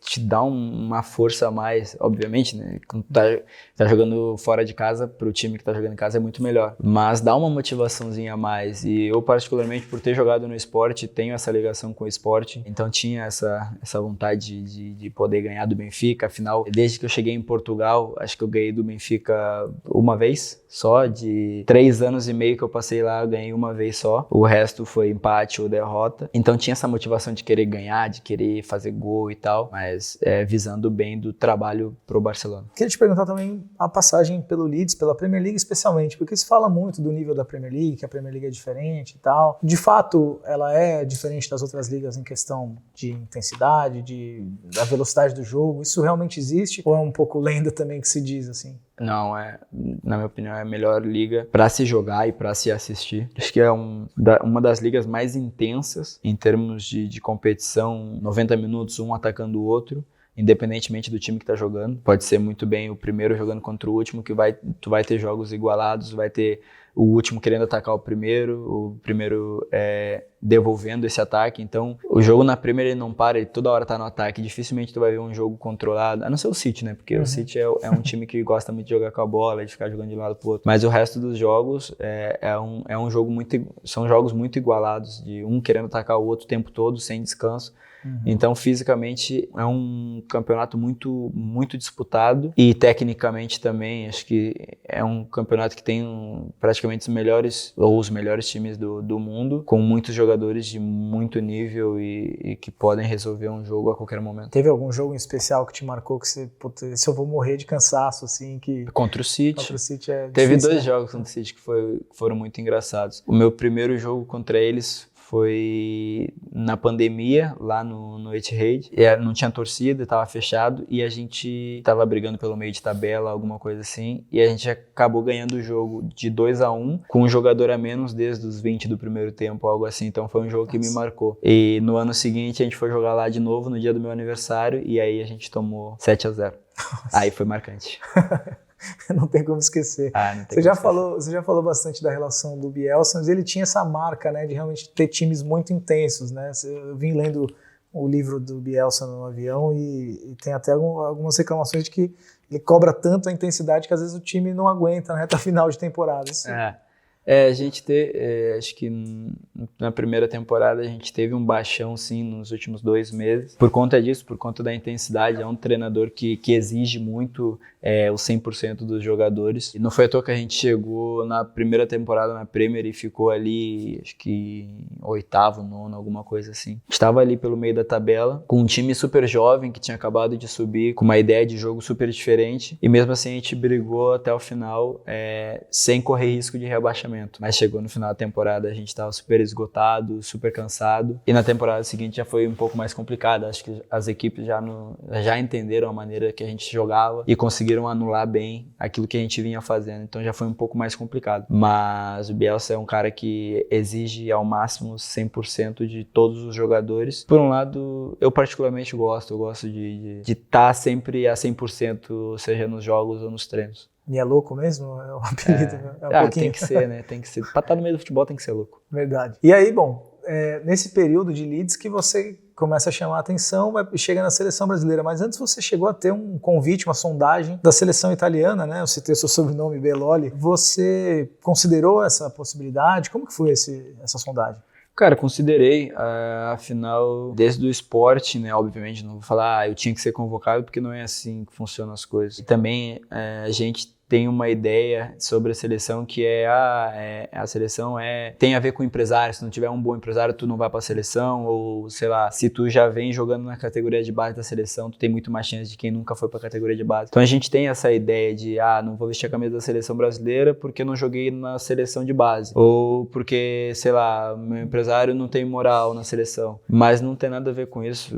te dá uma força a mais, obviamente, né? Quando tá jogando fora de casa, pro time que tá jogando em casa é muito melhor, mas dá uma motivaçãozinha a mais. E eu, particularmente, por ter jogado no esporte, tenho essa ligação com o esporte, então tinha essa vontade de poder ganhar do Benfica. Afinal, desde que eu cheguei em Portugal, acho que eu ganhei do Benfica uma vez só, de 3 anos e meio que eu passei lá, eu ganhei uma vez só, o resto foi empate ou derrota. Então tinha essa motivação motivação de querer ganhar, de querer fazer gol e tal, mas visando o bem do trabalho pro Barcelona. Queria te perguntar também a passagem pelo Leeds, pela Premier League especialmente, porque se fala muito do nível da Premier League, que a Premier League é diferente e tal. De fato, ela é diferente das outras ligas em questão de intensidade, da velocidade do jogo. Isso realmente existe? Ou é um pouco lenda também que se diz assim? Não, na minha opinião, é a melhor liga para se jogar e para se assistir. Acho que é uma das ligas mais intensas em termos de competição, 90 minutos, um atacando o outro, independentemente do time que tá jogando. Pode ser muito bem o primeiro jogando contra o último, que tu vai ter jogos igualados, vai ter o último querendo atacar o primeiro devolvendo esse ataque. Então, o jogo na Premier ele não para, ele toda hora tá no ataque. Dificilmente tu vai ver um jogo controlado, a não ser o City, né? Porque o City é um time que gosta muito de jogar com a bola, de ficar jogando de um lado pro outro. Mas o resto dos jogos são jogos muito igualados, de um querendo atacar o outro o tempo todo, sem descanso. Então, fisicamente, é um campeonato muito, muito disputado e tecnicamente também, acho que é um campeonato que tem praticamente os melhores times do mundo, com muitos jogadores de muito nível e que podem resolver um jogo a qualquer momento. Teve algum jogo em especial que te marcou que se eu vou morrer de cansaço, assim, que... Contra o City. Contra o City é Teve difícil, dois né? jogos contra o City que foram muito engraçados. O meu primeiro jogo contra eles foi na pandemia, lá no Etihad. Não tinha torcida, estava fechado e a gente estava brigando pelo meio de tabela, alguma coisa assim, e a gente acabou ganhando o jogo de 2-1 com um jogador a menos desde os 20 do primeiro tempo, algo assim. Então foi um jogo que me marcou. E no ano seguinte a gente foi jogar lá de novo no dia do meu aniversário e aí a gente tomou 7-0. Aí foi marcante. Não tem como esquecer. Você já falou bastante da relação do Bielsa, mas ele tinha essa marca, né, de realmente ter times muito intensos, né? Eu vim lendo o livro do Bielsa no avião e tem até algumas reclamações de que ele cobra tanto a intensidade que às vezes o time não aguenta na reta final de temporada. Isso. A gente acho que na primeira temporada a gente teve um baixão sim nos últimos 2 meses, por conta disso, por conta da intensidade. É um treinador que exige muito o 100% dos jogadores, e não foi à toa que a gente chegou na primeira temporada na Premier e ficou ali, acho que em 8º, 9º, alguma coisa assim. Estava ali pelo meio da tabela, com um time super jovem que tinha acabado de subir, com uma ideia de jogo super diferente, e mesmo assim a gente brigou até o final sem correr risco de rebaixamento. Mas chegou no final da temporada, a gente estava super esgotado, super cansado. E na temporada seguinte já foi um pouco mais complicado. Acho que as equipes já entenderam a maneira que a gente jogava e conseguiram anular bem aquilo que a gente vinha fazendo. Então já foi um pouco mais complicado. Mas o Bielsa é um cara que exige ao máximo 100% de todos os jogadores. Por um lado, eu particularmente gosto. Eu gosto de estar sempre a 100%, seja nos jogos ou nos treinos. E é louco mesmo? É um apelido, né? É um pouquinho. Tem que ser, né? Tem que ser. Pra estar no meio do futebol tem que ser louco. Verdade. E aí, bom, nesse período de Leeds que você começa a chamar a atenção e chega na seleção brasileira. Mas antes você chegou a ter um convite, uma sondagem da seleção italiana, né? Eu citei o seu sobrenome, Beloli. Você considerou essa possibilidade? Como que foi essa sondagem? Cara, considerei, afinal, desde o esporte, né, obviamente, não vou falar, eu tinha que ser convocado, porque não é assim que funcionam as coisas. E também a gente tem uma ideia sobre a seleção que a seleção tem a ver com o empresário. Se não tiver um bom empresário, tu não vai pra seleção, ou sei lá, se tu já vem jogando na categoria de base da seleção, tu tem muito mais chance de quem nunca foi pra categoria de base. Então a gente tem essa ideia de, não vou vestir a camisa da seleção brasileira porque não joguei na seleção de base, ou porque, sei lá, meu empresário não tem moral na seleção. Mas não tem nada a ver com isso.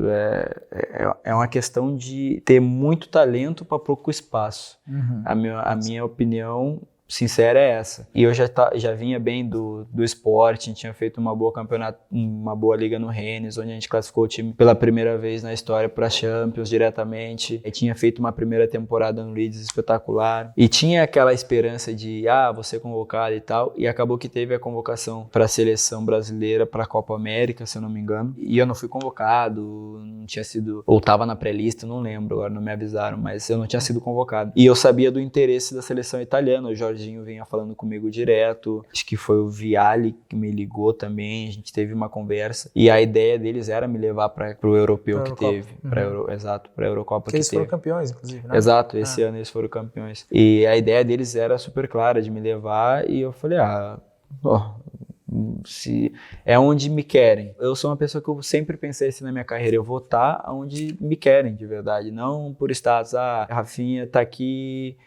É uma questão de ter muito talento para pouco espaço. A minha opinião sincera é essa. E eu já vinha bem do esporte, a gente tinha feito uma boa liga no Rennes, onde a gente classificou o time pela primeira vez na história para Champions diretamente. E tinha feito uma primeira temporada no Leeds espetacular. E tinha aquela esperança de, vou ser convocado e tal. E acabou que teve a convocação para a seleção brasileira para a Copa América, se eu não me engano. E eu não fui convocado, não tinha sido, ou estava na pré-lista, não lembro, agora não me avisaram, mas eu não tinha sido convocado. E eu sabia do interesse da seleção italiana, o Jorginho vinha falando comigo direto, acho que foi o Vialli que me ligou também, a gente teve uma conversa, e a ideia deles era me levar para o europeu que teve, para a Eurocopa que eles teve. Foram campeões, inclusive, né? Exato, esse ano eles foram campeões. E a ideia deles era super clara, de me levar, e eu falei, se é onde me querem. Eu sou uma pessoa que eu sempre pensei assim na minha carreira, eu vou estar onde me querem de verdade, não por status, Rafinha tá aqui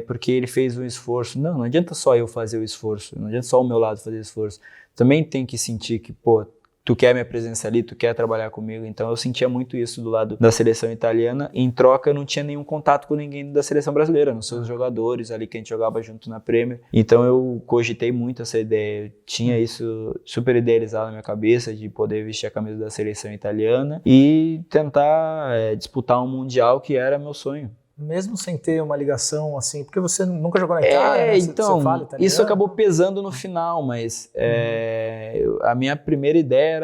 porque ele fez um esforço. Não adianta só eu fazer o esforço, não adianta só o meu lado fazer o esforço. Também tem que sentir que, pô, tu quer minha presença ali, tu quer trabalhar comigo. Então eu sentia muito isso do lado da seleção italiana. Em troca, eu não tinha nenhum contato com ninguém da seleção brasileira, não são os jogadores ali que a gente jogava junto na Premier. Então eu cogitei muito essa ideia. Eu tinha isso super idealizado na minha cabeça, de poder vestir a camisa da seleção italiana e tentar disputar um mundial, que era meu sonho. Mesmo sem ter uma ligação assim, porque você nunca jogou na Itália, né? Então, você fala italiano. Isso acabou pesando no final, mas a minha primeira ideia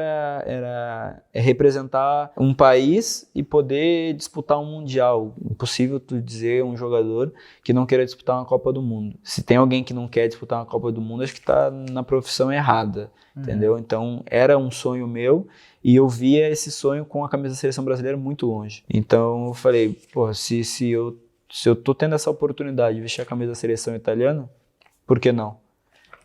era representar um país e poder disputar um mundial. Impossível tu dizer um jogador que não queira disputar uma Copa do Mundo. Se tem alguém que não quer disputar uma Copa do Mundo, acho que tá na profissão errada, entendeu? Então, era um sonho meu. E eu via esse sonho com a camisa da seleção brasileira muito longe. Então eu falei, pô, se eu tô tendo essa oportunidade de vestir a camisa da seleção italiana, por que não?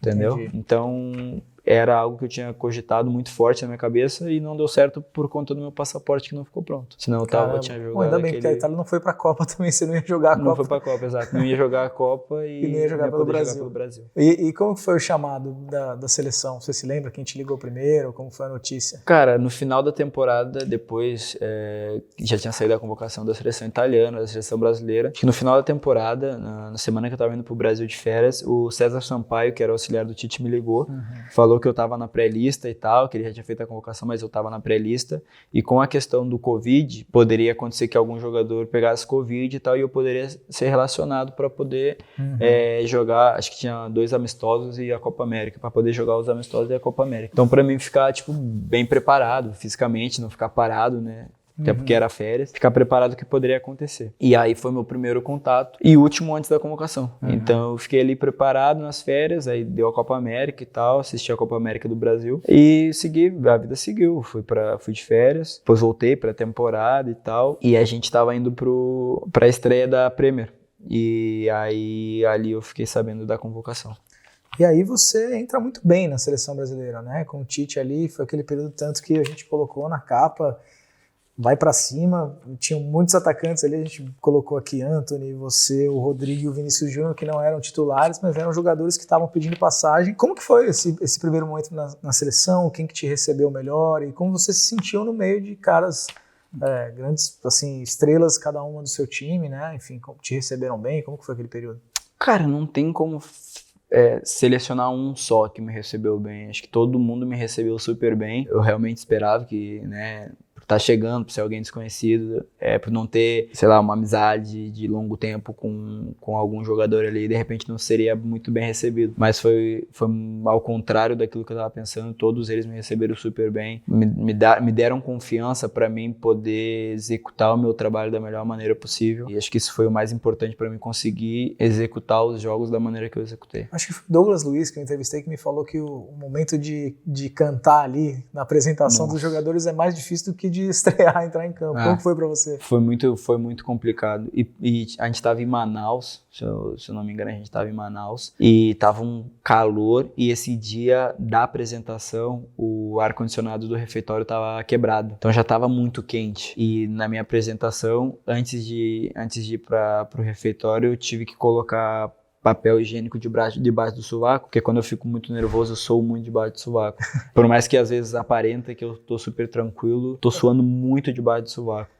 Entendeu? Entendi. Então era algo que eu tinha cogitado muito forte na minha cabeça e não deu certo por conta do meu passaporte que não ficou pronto. Senão eu tinha jogado. Bom, ainda bem, porque a Itália não foi pra Copa também, você não ia jogar a Copa. Não foi pra Copa, exato. Não ia jogar a Copa e não ia jogar pelo Brasil. E como foi o chamado da seleção? Você se lembra quem te ligou primeiro? Como foi a notícia? Cara, no final da temporada, depois já tinha saído a convocação da seleção italiana, da seleção brasileira. Acho que no final da temporada, na semana que eu tava indo pro Brasil de férias, o César Sampaio, que era o auxiliar do Tite, me ligou. Falou que eu tava na pré-lista e tal, que ele já tinha feito a convocação, mas eu tava na pré-lista. E com a questão do Covid, poderia acontecer que algum jogador pegasse Covid e tal, e eu poderia ser relacionado para poder jogar. Acho que tinha 2 amistosos e a Copa América, para poder jogar os amistosos e a Copa América. Então, para mim, ficar bem preparado fisicamente, não ficar parado, né? Até porque era férias, ficar preparado o que poderia acontecer. E aí foi meu primeiro contato e último antes da convocação. Então eu fiquei ali preparado nas férias, aí deu a Copa América e tal, assisti a Copa América do Brasil e a vida seguiu. Fui de férias, depois voltei pra temporada e tal, e a gente tava indo pra estreia da Premier. E aí ali eu fiquei sabendo da convocação. E aí você entra muito bem na seleção brasileira, né? Com o Tite ali, foi aquele período tanto que a gente colocou na capa, vai pra cima, tinham muitos atacantes ali, a gente colocou aqui Antony, você, o Rodrigo e o Vinícius Júnior, que não eram titulares, mas eram jogadores que estavam pedindo passagem. Como que foi esse primeiro momento na seleção? Quem que te recebeu melhor? E como você se sentiu no meio de caras grandes, assim, estrelas, cada uma do seu time, né? Enfim, te receberam bem? Como que foi aquele período? Cara, não tem como selecionar um só que me recebeu bem. Acho que todo mundo me recebeu super bem. Eu realmente esperava que, né, por estar chegando, por ser alguém desconhecido, por não ter, sei lá, uma amizade de longo tempo com algum jogador ali, de repente não seria muito bem recebido. Mas foi ao contrário daquilo que eu estava pensando. Todos eles me receberam super bem, me deram confiança para mim poder executar o meu trabalho da melhor maneira possível. E acho que isso foi o mais importante para mim, conseguir executar os jogos da maneira que eu executei. Acho que foi Douglas Luiz, que eu entrevistei, que me falou que o momento de cantar ali na apresentação dos jogadores é mais difícil do que de estrear, entrar em campo. Como foi pra você? Foi muito complicado. E a gente tava em Manaus, se eu não me engano, a gente tava em Manaus, e tava um calor, e esse dia da apresentação, o ar-condicionado do refeitório tava quebrado. Então já tava muito quente. E na minha apresentação, antes de ir pro refeitório, eu tive que colocar papel higiênico debaixo do sovaco, porque quando eu fico muito nervoso, eu sou muito debaixo do sovaco. Por mais que às vezes aparenta que eu tô super tranquilo, tô suando muito debaixo do sovaco.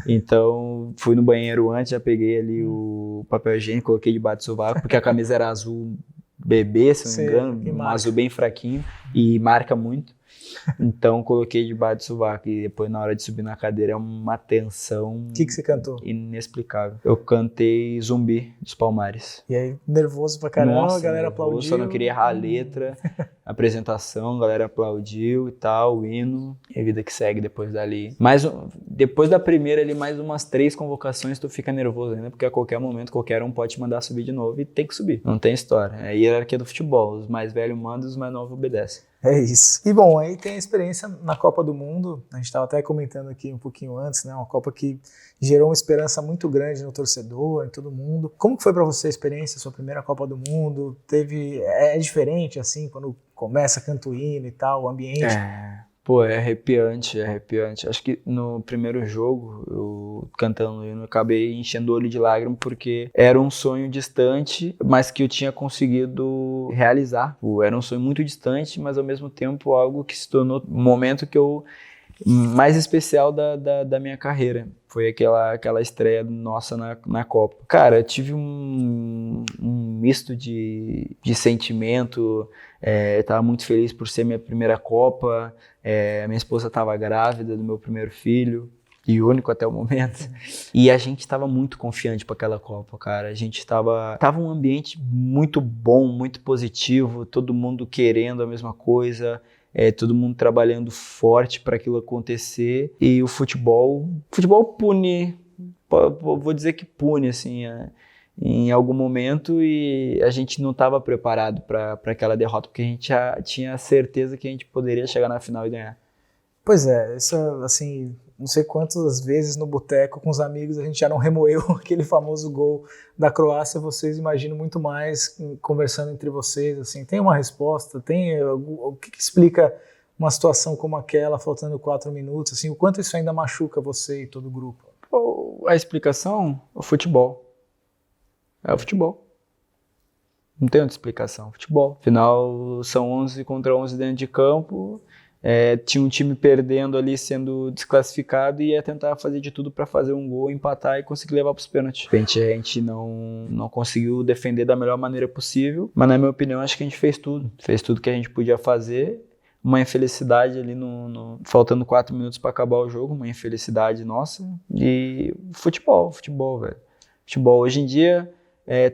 Então, fui no banheiro antes, já peguei ali o papel higiênico, coloquei debaixo do sovaco, porque a camisa era azul bebê, se não me engano, um azul bem fraquinho, e marca muito. Então coloquei debaixo do sovaco e depois na hora de subir na cadeira é uma tensão. O que você cantou? Inexplicável. Eu cantei Zumbi dos Palmares. E aí, nervoso pra caramba, a galera aplaudiu. Só não queria errar a letra, a apresentação, a galera aplaudiu e tal, o hino, e a vida que segue depois dali. Mas depois da primeira ali, mais umas 3 convocações, tu fica nervoso ainda, porque a qualquer momento qualquer um pode te mandar subir de novo e tem que subir. Não tem história. É a hierarquia do futebol. Os mais velhos mandam, os mais novos obedecem. É isso. E bom, aí tem a experiência na Copa do Mundo, a gente estava até comentando aqui um pouquinho antes, né? Uma Copa que gerou uma esperança muito grande no torcedor, em todo mundo. Como que foi para você a experiência, sua primeira Copa do Mundo? É diferente assim, quando começa canto hino e tal, o ambiente? Pô, é arrepiante, é arrepiante. Acho que no primeiro jogo, eu cantando o hino, eu acabei enchendo o olho de lágrimas porque era um sonho distante, mas que eu tinha conseguido realizar. Era um sonho muito distante, mas ao mesmo tempo algo que se tornou um momento que eu mais especial da minha carreira. Foi aquela estreia nossa na Copa. Cara, eu tive um misto de sentimento. Eu tava muito feliz por ser minha primeira Copa. Minha esposa estava grávida do meu primeiro filho, e único até o momento. E a gente estava muito confiante para aquela Copa, cara. A gente tava um ambiente muito bom, muito positivo, todo mundo querendo a mesma coisa. Todo mundo trabalhando forte para aquilo acontecer, e o futebol pune, vou dizer que pune, assim, em algum momento, e a gente não estava preparado para aquela derrota, porque a gente já tinha certeza que a gente poderia chegar na final e ganhar. Pois é, isso assim, não sei quantas vezes no boteco com os amigos a gente já não remoeu aquele famoso gol da Croácia. Vocês imaginam muito mais conversando entre vocês, assim, tem uma resposta? O que explica uma situação como aquela, faltando 4 minutos, assim, o quanto isso ainda machuca você e todo o grupo? A explicação é o futebol. É o futebol. Não tem outra explicação, futebol. Afinal, são 11 contra 11 dentro de campo. Tinha um time perdendo ali, sendo desclassificado, e ia tentar fazer de tudo para fazer um gol, empatar e conseguir levar para os pênaltis. A gente não conseguiu defender da melhor maneira possível, mas na minha opinião acho que a gente fez tudo que a gente podia fazer. Uma infelicidade ali faltando 4 minutos para acabar o jogo, uma infelicidade nossa. E futebol, velho. Futebol hoje em dia,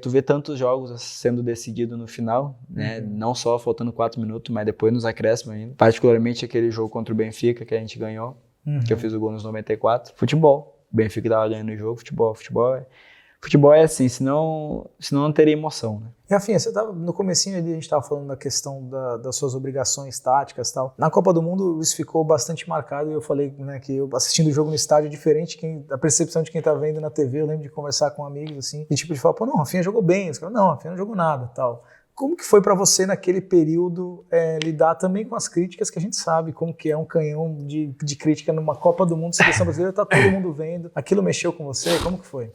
tu vê tantos jogos sendo decididos no final, né? Não só faltando 4 minutos, mas depois nos acréscimos ainda. Particularmente aquele jogo contra o Benfica que a gente ganhou, que eu fiz o gol nos 94. Futebol. O Benfica tava ganhando o jogo, futebol é assim, senão não teria emoção, né? E Rafinha, você tava, no comecinho ali a gente estava falando da questão das suas obrigações táticas e tal. Na Copa do Mundo isso ficou bastante marcado, e eu falei, né, que eu assistindo o jogo no estádio é diferente a percepção de quem tá vendo na TV. Eu lembro de conversar com amigos assim, e tipo de falar, pô, não, Rafinha jogou bem. Os caras, não, Rafinha não jogou nada, tal. Como que foi para você naquele período lidar também com as críticas, que a gente sabe como que é um canhão de crítica numa Copa do Mundo, seleção brasileira, tá todo mundo vendo. Aquilo mexeu com você? Como que foi?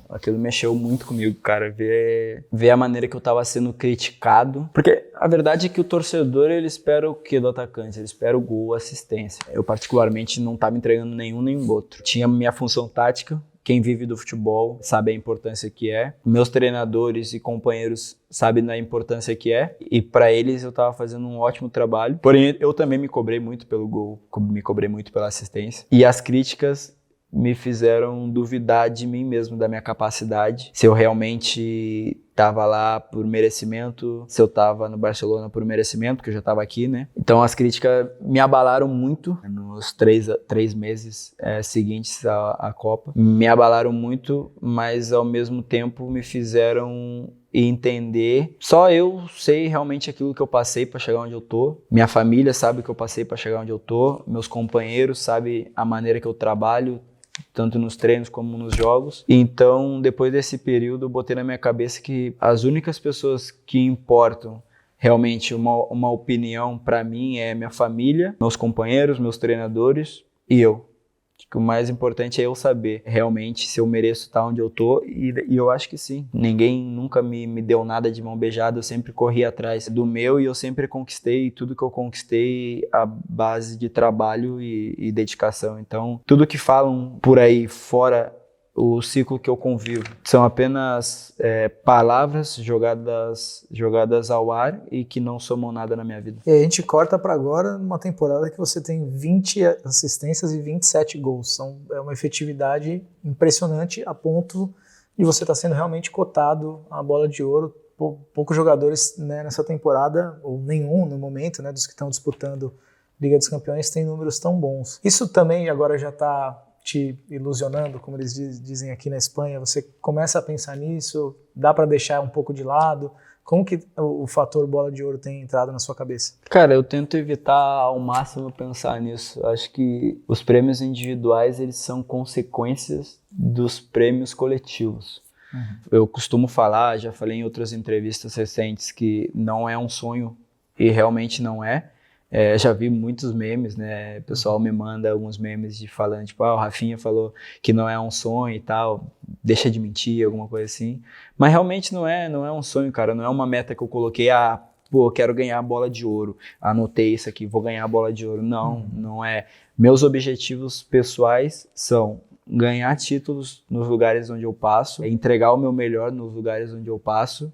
Aquilo mexeu muito comigo, cara, ver a maneira que eu tava sendo criticado, porque a verdade é que o torcedor, ele espera o quê do atacante? Ele espera o gol, a assistência. Eu particularmente não tava entregando nenhum nem outro. Tinha minha função tática. Quem vive do futebol sabe a importância que é. Meus treinadores e companheiros sabem da importância que é. E para eles eu estava fazendo um ótimo trabalho. Porém, eu também me cobrei muito pelo gol, me cobrei muito pela assistência. E as críticas me fizeram duvidar de mim mesmo, da minha capacidade. Se eu realmente estava lá por merecimento, se eu estava no Barcelona por merecimento, porque eu já estava aqui, né? Então as críticas me abalaram muito nos 3 meses seguintes à Copa. Me abalaram muito, mas ao mesmo tempo me fizeram entender. Só eu sei realmente aquilo que eu passei para chegar onde eu tô. Minha família sabe o que eu passei para chegar onde eu tô. Meus companheiros sabem a maneira que eu trabalho, tanto nos treinos como nos jogos. Então, depois desse período, eu botei na minha cabeça que as únicas pessoas que importam realmente uma opinião para mim é minha família, meus companheiros, meus treinadores e eu. Acho que o mais importante é eu saber realmente se eu mereço estar onde eu tô, e eu acho que sim. Ninguém nunca me deu nada de mão beijada, eu sempre corri atrás do meu, e eu sempre conquistei tudo que eu conquistei à base de trabalho e dedicação. Então, tudo que falam por aí fora o ciclo que eu convivo são apenas palavras jogadas ao ar e que não somam nada na minha vida. E a gente corta para agora numa temporada que você tem 20 assistências e 27 gols. É uma efetividade impressionante, a ponto de você estar sendo realmente cotado à bola de ouro. Poucos jogadores, né, nessa temporada, ou nenhum no momento, né, dos que estão disputando Liga dos Campeões, tem números tão bons. Isso também agora já está te ilusionando, como eles dizem aqui na Espanha? Você começa a pensar nisso? Dá para deixar um pouco de lado? Como que o fator bola de ouro tem entrado na sua cabeça? Cara, eu tento evitar ao máximo pensar nisso. Acho que os prêmios individuais, eles são consequências dos prêmios coletivos. Eu costumo falar, já falei em outras entrevistas recentes, que não é um sonho, e realmente não é. Já vi muitos memes, né? O pessoal me manda alguns memes falando, tipo, o Rafinha falou que não é um sonho e tal, deixa de mentir, alguma coisa assim. Mas realmente não é um sonho, cara. Não é uma meta que eu coloquei, eu quero ganhar a bola de ouro. Anotei isso aqui, vou ganhar a bola de ouro. Não, não é. Meus objetivos pessoais são ganhar títulos nos lugares onde eu passo, entregar o meu melhor nos lugares onde eu passo,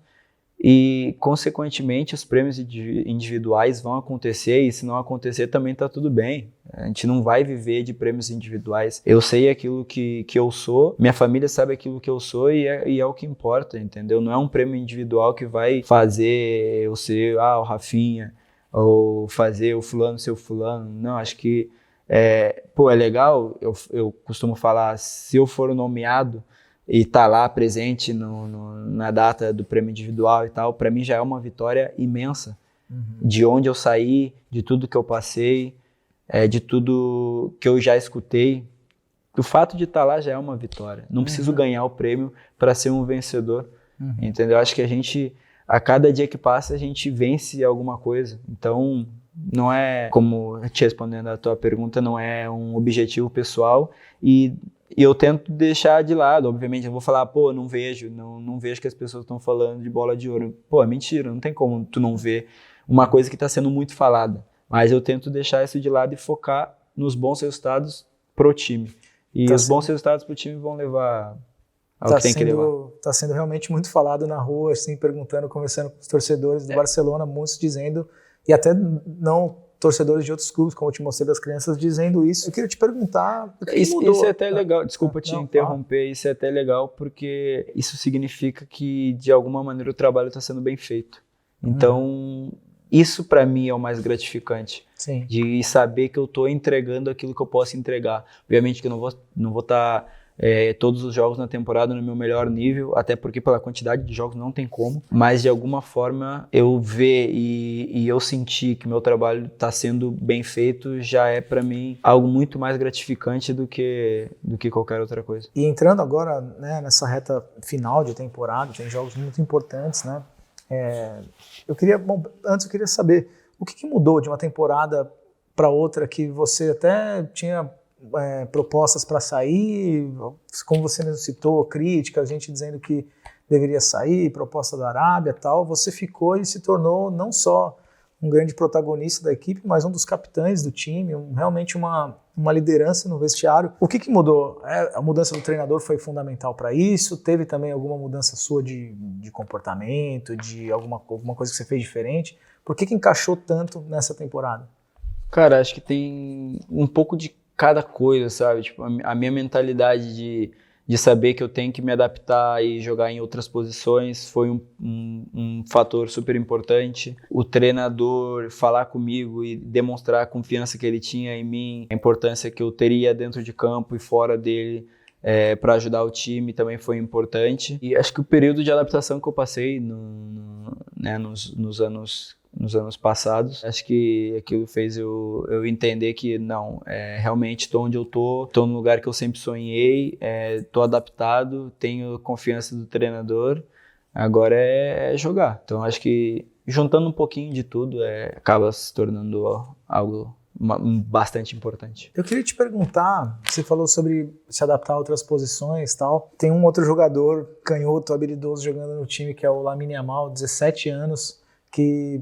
e, consequentemente, os prêmios individuais vão acontecer, e se não acontecer também tá tudo bem. A gente não vai viver de prêmios individuais. Eu sei aquilo que eu sou, minha família sabe aquilo que eu sou, e é o que importa, entendeu? Não é um prêmio individual que vai fazer eu ser o Rafinha, ou fazer o fulano ser o fulano. Não, acho que é legal, eu costumo falar, se eu for nomeado e tá lá presente na data do prêmio individual e tal, para mim já é uma vitória imensa. De onde eu saí, de tudo que eu passei, de tudo que eu já escutei. O fato de estar lá já é uma vitória. Não preciso ganhar o prêmio para ser um vencedor, entendeu? Acho que a cada dia que passa, a gente vence alguma coisa. Então, não é, como te respondendo a tua pergunta, não é um objetivo pessoal, e eu tento deixar de lado. Obviamente eu vou falar, não vejo que as pessoas estão falando de bola de ouro. É mentira, não tem como tu não ver uma coisa que está sendo muito falada. Mas eu tento deixar isso de lado e focar nos bons resultados pro time. E bons resultados pro time vão levar ao que tem que levar. Está sendo realmente muito falado na rua, assim, perguntando, conversando com os torcedores do Barcelona, muitos dizendo, e até não torcedores de outros clubes, como eu te mostrei das crianças, dizendo isso. Eu queria te perguntar o que mudou. Isso é até legal, desculpa te interromper, isso é até legal porque isso significa que de alguma maneira o trabalho está sendo bem feito. Então, isso para mim é o mais gratificante. Sim. De saber que eu estou entregando aquilo que eu posso entregar. Obviamente que eu não vou estar todos os jogos na temporada no meu melhor nível, até porque pela quantidade de jogos não tem como, mas de alguma forma eu ver e eu sentir que meu trabalho está sendo bem feito já é para mim algo muito mais gratificante do que qualquer outra coisa. E entrando agora, né, nessa reta final de temporada, tem jogos muito importantes, né? Antes eu queria saber o que mudou de uma temporada para outra, que você até tinha propostas para sair, como você mesmo citou, críticas, gente dizendo que deveria sair, proposta da Arábia e tal, você ficou e se tornou não só um grande protagonista da equipe, mas um dos capitães do time, realmente uma liderança no vestiário. O que mudou? A mudança do treinador foi fundamental para isso? Teve também alguma mudança sua de comportamento, de alguma coisa que você fez diferente? Por que encaixou tanto nessa temporada? Cara, acho que tem um pouco de cada coisa, sabe? Tipo, a minha mentalidade de saber que eu tenho que me adaptar e jogar em outras posições foi um fator super importante. O treinador falar comigo e demonstrar a confiança que ele tinha em mim, a importância que eu teria dentro de campo e fora dele para ajudar o time também foi importante. E acho que o período de adaptação que eu passei nos anos passados, acho que aquilo fez eu entender que realmente estou onde eu estou no lugar que eu sempre sonhei, estou adaptado, tenho confiança do treinador, agora é jogar. Então acho que juntando um pouquinho de tudo acaba se tornando algo bastante importante. Eu queria te perguntar, você falou sobre se adaptar a outras posições e tal, tem um outro jogador canhoto, habilidoso jogando no time, que é o Lamine Yamal, 17 anos, que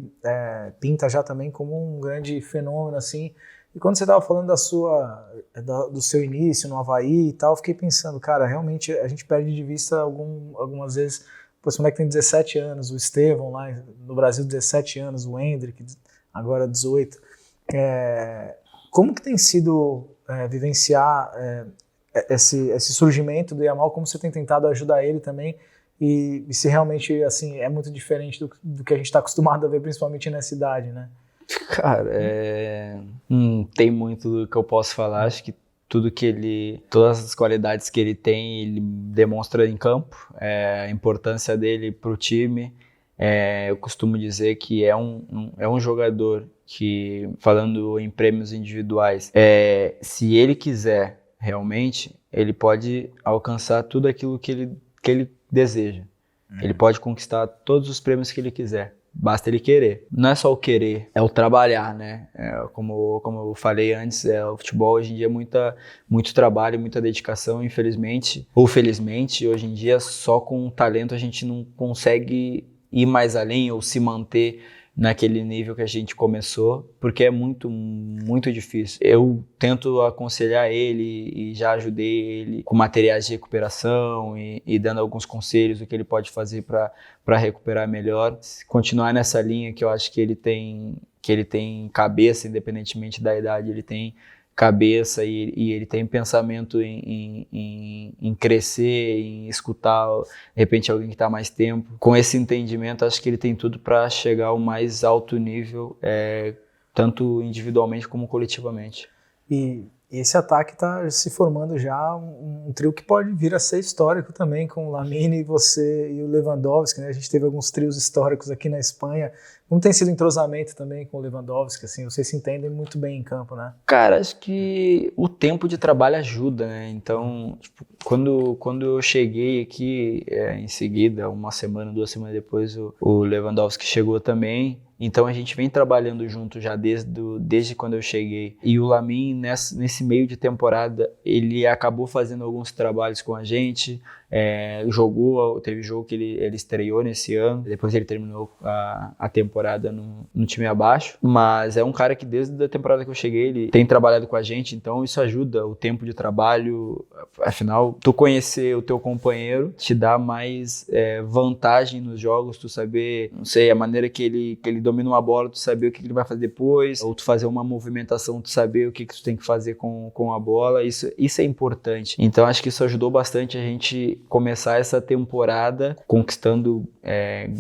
pinta já também como um grande fenômeno, assim. E quando você estava falando do seu início no Avaí e tal, eu fiquei pensando, cara, realmente a gente perde de vista algumas vezes, esse moleque tem 17 anos, o Estevão lá no Brasil 17 anos, o Hendrick agora 18. Como que tem sido vivenciar esse surgimento do Yamal, como você tem tentado ajudar ele também, e se realmente assim, é muito diferente do que a gente está acostumado a ver, principalmente nessa idade, né? Cara, não tem muito do que eu posso falar. Acho que todas as qualidades que ele tem, ele demonstra em campo, a importância dele para o time. eu costumo dizer que é um jogador que, falando em prêmios individuais, se ele quiser realmente, ele pode alcançar tudo aquilo que ele deseja. Ele pode conquistar todos os prêmios que ele quiser. Basta ele querer. Não é só o querer, é o trabalhar, né? Como eu falei antes, o futebol hoje em dia é muito trabalho, muita dedicação, infelizmente. Ou felizmente, hoje em dia, só com talento a gente não consegue ir mais além ou se manter naquele nível que a gente começou, porque é muito, muito difícil. Eu tento aconselhar ele e já ajudei ele com materiais de recuperação e dando alguns conselhos do que ele pode fazer para recuperar melhor. Se continuar nessa linha que eu acho que ele tem cabeça, independentemente da idade, ele tem cabeça e ele tem pensamento em crescer, em escutar, de repente, alguém que está há mais tempo. Com esse entendimento, acho que ele tem tudo para chegar ao mais alto nível, tanto individualmente como coletivamente. E esse ataque está se formando já um trio que pode vir a ser histórico também, com o Lamine, você e o Lewandowski, né? A gente teve alguns trios históricos aqui na Espanha. Como tem sido o entrosamento também com o Lewandowski, assim, vocês se entendem muito bem em campo, né? Cara, acho que o tempo de trabalho ajuda, né? Então, tipo, quando eu cheguei aqui, em seguida, uma semana, 2 semanas depois, o Lewandowski chegou também. Então a gente vem trabalhando junto já desde quando eu cheguei. E o Lamine, nesse meio de temporada, ele acabou fazendo alguns trabalhos com a gente, teve jogo que ele estreou nesse ano, depois ele terminou a temporada no time abaixo, mas é um cara que desde a temporada que eu cheguei, ele tem trabalhado com a gente, então isso ajuda o tempo de trabalho, afinal, tu conhecer o teu companheiro te dá mais vantagem nos jogos, tu saber, não sei, a maneira que ele domina uma bola, tu saber o que ele vai fazer depois, ou tu fazer uma movimentação, tu saber o que tu tem que fazer com a bola, isso é importante. Então acho que isso ajudou bastante a gente começar essa temporada conquistando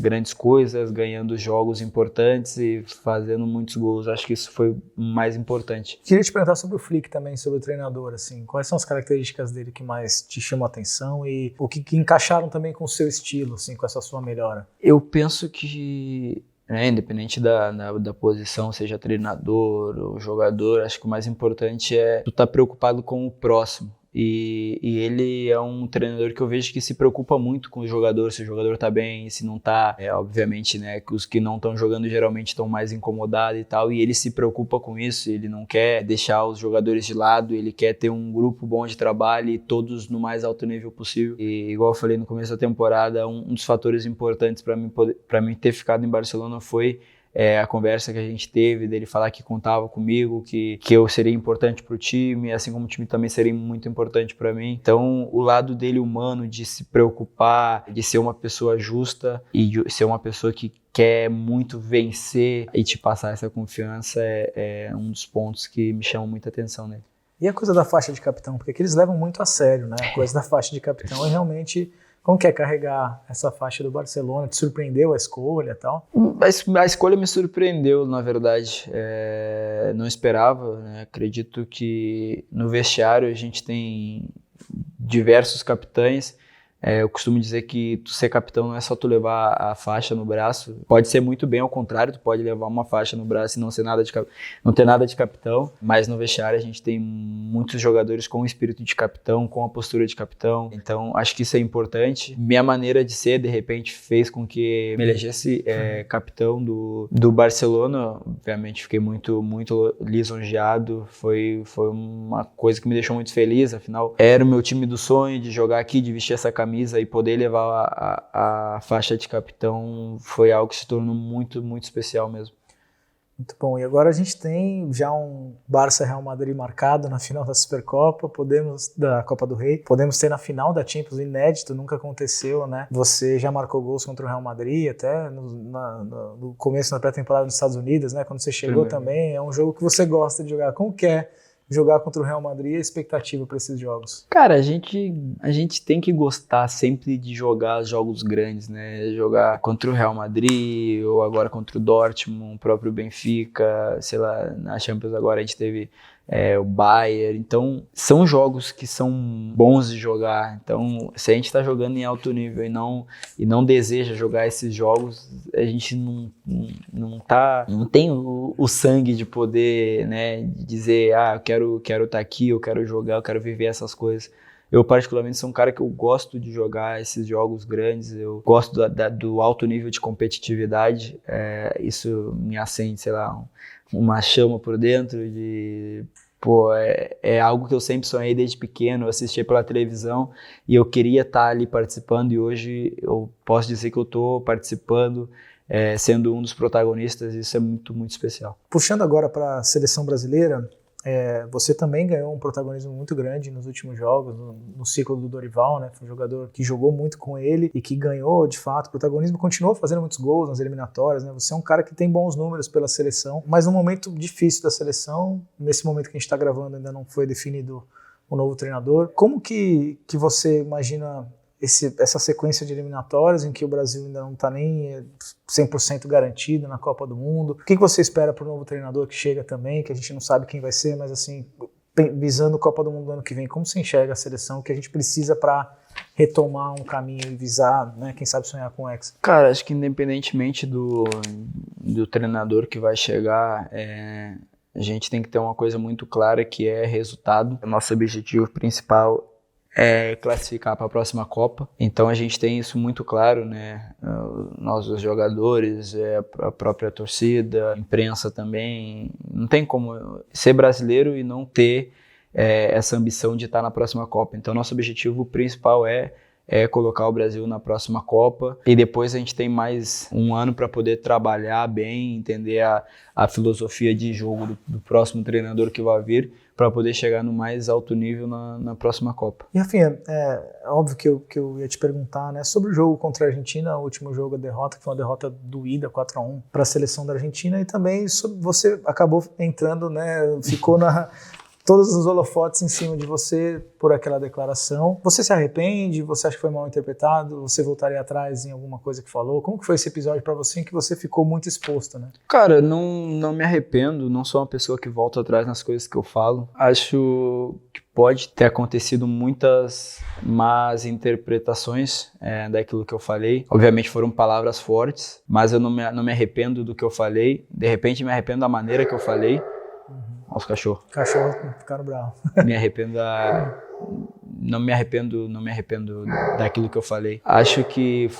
grandes coisas, ganhando jogos importantes e fazendo muitos gols. Acho que isso foi o mais importante. Queria te perguntar sobre o Flick também, sobre o treinador, assim, quais são as características dele que mais te chamam a atenção e o que encaixaram também com o seu estilo, assim, com essa sua melhora? Eu penso que independente da posição, seja treinador ou jogador, acho que o mais importante é tu estar preocupado com o próximo. E ele é um treinador que eu vejo que se preocupa muito com o jogador, se o jogador tá bem, se não tá, obviamente, né, que os que não estão jogando geralmente estão mais incomodados e tal, e ele se preocupa com isso, ele não quer deixar os jogadores de lado, ele quer ter um grupo bom de trabalho e todos no mais alto nível possível. E igual eu falei no começo da temporada, um dos fatores importantes para mim ter ficado em Barcelona foi a conversa que a gente teve, dele falar que contava comigo, que eu seria importante pro time, assim como o time também seria muito importante para mim. Então, o lado dele humano, de se preocupar, de ser uma pessoa justa e de ser uma pessoa que quer muito vencer e te passar essa confiança é um dos pontos que me chamam muita atenção nele. E a coisa da faixa de capitão? Porque aqui eles levam muito a sério, né? A coisa da faixa de capitão é realmente... Como que é carregar essa faixa do Barcelona? Te surpreendeu a escolha e tal? A escolha me surpreendeu, na verdade. Não esperava, né? Acredito que no vestiário a gente tem diversos capitães. Eu costumo dizer que tu ser capitão não é só tu levar a faixa no braço, pode ser muito bem ao contrário, tu pode levar uma faixa no braço e não ter nada de capitão, mas no vestiário a gente tem muitos jogadores com o espírito de capitão, com a postura de capitão, então acho que isso é importante. Minha maneira de ser, de repente, fez com que me elegesse capitão do Barcelona, obviamente fiquei muito, muito lisonjeado, foi uma coisa que me deixou muito feliz, afinal era o meu time do sonho de jogar aqui, de vestir essa camisa e poder levar a faixa de capitão foi algo que se tornou muito, muito especial mesmo. Muito bom. E agora a gente tem já um Barça-Real Madrid marcado na final da Supercopa, da Copa do Rei. Podemos ter na final da Champions, inédito, nunca aconteceu, né? Você já marcou gols contra o Real Madrid, até no começo da pré-temporada nos Estados Unidos, né? Quando você chegou também, é um jogo que você gosta de jogar. Como que é jogar contra o Real Madrid e a expectativa para esses jogos? Cara, a gente tem que gostar sempre de jogar jogos grandes, né? Jogar contra o Real Madrid, ou agora contra o Dortmund, o próprio Benfica, sei lá, na Champions agora a gente teve o Bayern. Então, são jogos que são bons de jogar. Então, se a gente está jogando em alto nível e não deseja jogar esses jogos, a gente não tem o sangue de poder, né, de dizer, eu quero estar aqui, eu quero jogar, eu quero viver essas coisas. Eu, particularmente, sou um cara que eu gosto de jogar esses jogos grandes, eu gosto do alto nível de competitividade, isso me acende, sei lá, uma chama por dentro é algo que eu sempre sonhei desde pequeno, eu assistia pela televisão e eu queria estar ali participando, e hoje eu posso dizer que eu estou participando, sendo um dos protagonistas, e isso é muito, muito especial. Puxando agora para a seleção brasileira, você também ganhou um protagonismo muito grande nos últimos jogos, no ciclo do Dorival, né? Foi um jogador que jogou muito com ele e que ganhou, de fato, protagonismo, continuou fazendo muitos gols nas eliminatórias, né? Você é um cara que tem bons números pela seleção, mas num momento difícil da seleção, nesse momento que a gente está gravando ainda não foi definido o novo treinador. Como que você imagina essa sequência de eliminatórias em que o Brasil ainda não está nem 100% garantido na Copa do Mundo? O que você espera para o novo treinador que chega também, que a gente não sabe quem vai ser, mas assim, visando a Copa do Mundo do ano que vem, como você enxerga a seleção que a gente precisa para retomar um caminho e visar, né, quem sabe sonhar com o Hexa? Cara, acho que independentemente do treinador que vai chegar, a gente tem que ter uma coisa muito clara, que é resultado. O nosso objetivo principal é classificar para a próxima Copa. Então a gente tem isso muito claro, né? Nós, os jogadores, a própria torcida, a imprensa também. Não tem como ser brasileiro e não ter essa ambição de estar na próxima Copa. Então nosso objetivo principal é colocar o Brasil na próxima Copa, e depois a gente tem mais um ano para poder trabalhar bem, entender a filosofia de jogo do próximo treinador que vai vir, para poder chegar no mais alto nível na próxima Copa. E Rafinha, óbvio que eu ia te perguntar, né, sobre o jogo contra a Argentina, o último jogo, a derrota, que foi uma derrota doída, 4-1 para a seleção da Argentina, e também você acabou entrando, né, ficou todos os holofotes em cima de você por aquela declaração. Você se arrepende? Você acha que foi mal interpretado? Você voltaria atrás em alguma coisa que falou? Como que foi esse episódio para você em que você ficou muito exposto, né? Cara, não me arrependo, não sou uma pessoa que volta atrás nas coisas que eu falo. Acho que pode ter acontecido muitas más interpretações daquilo que eu falei. Obviamente foram palavras fortes, mas eu não me arrependo do que eu falei. De repente me arrependo da maneira que eu falei. Olha os cachorros. Cachorros ficaram bravos. Não me arrependo daquilo que eu falei. Acho que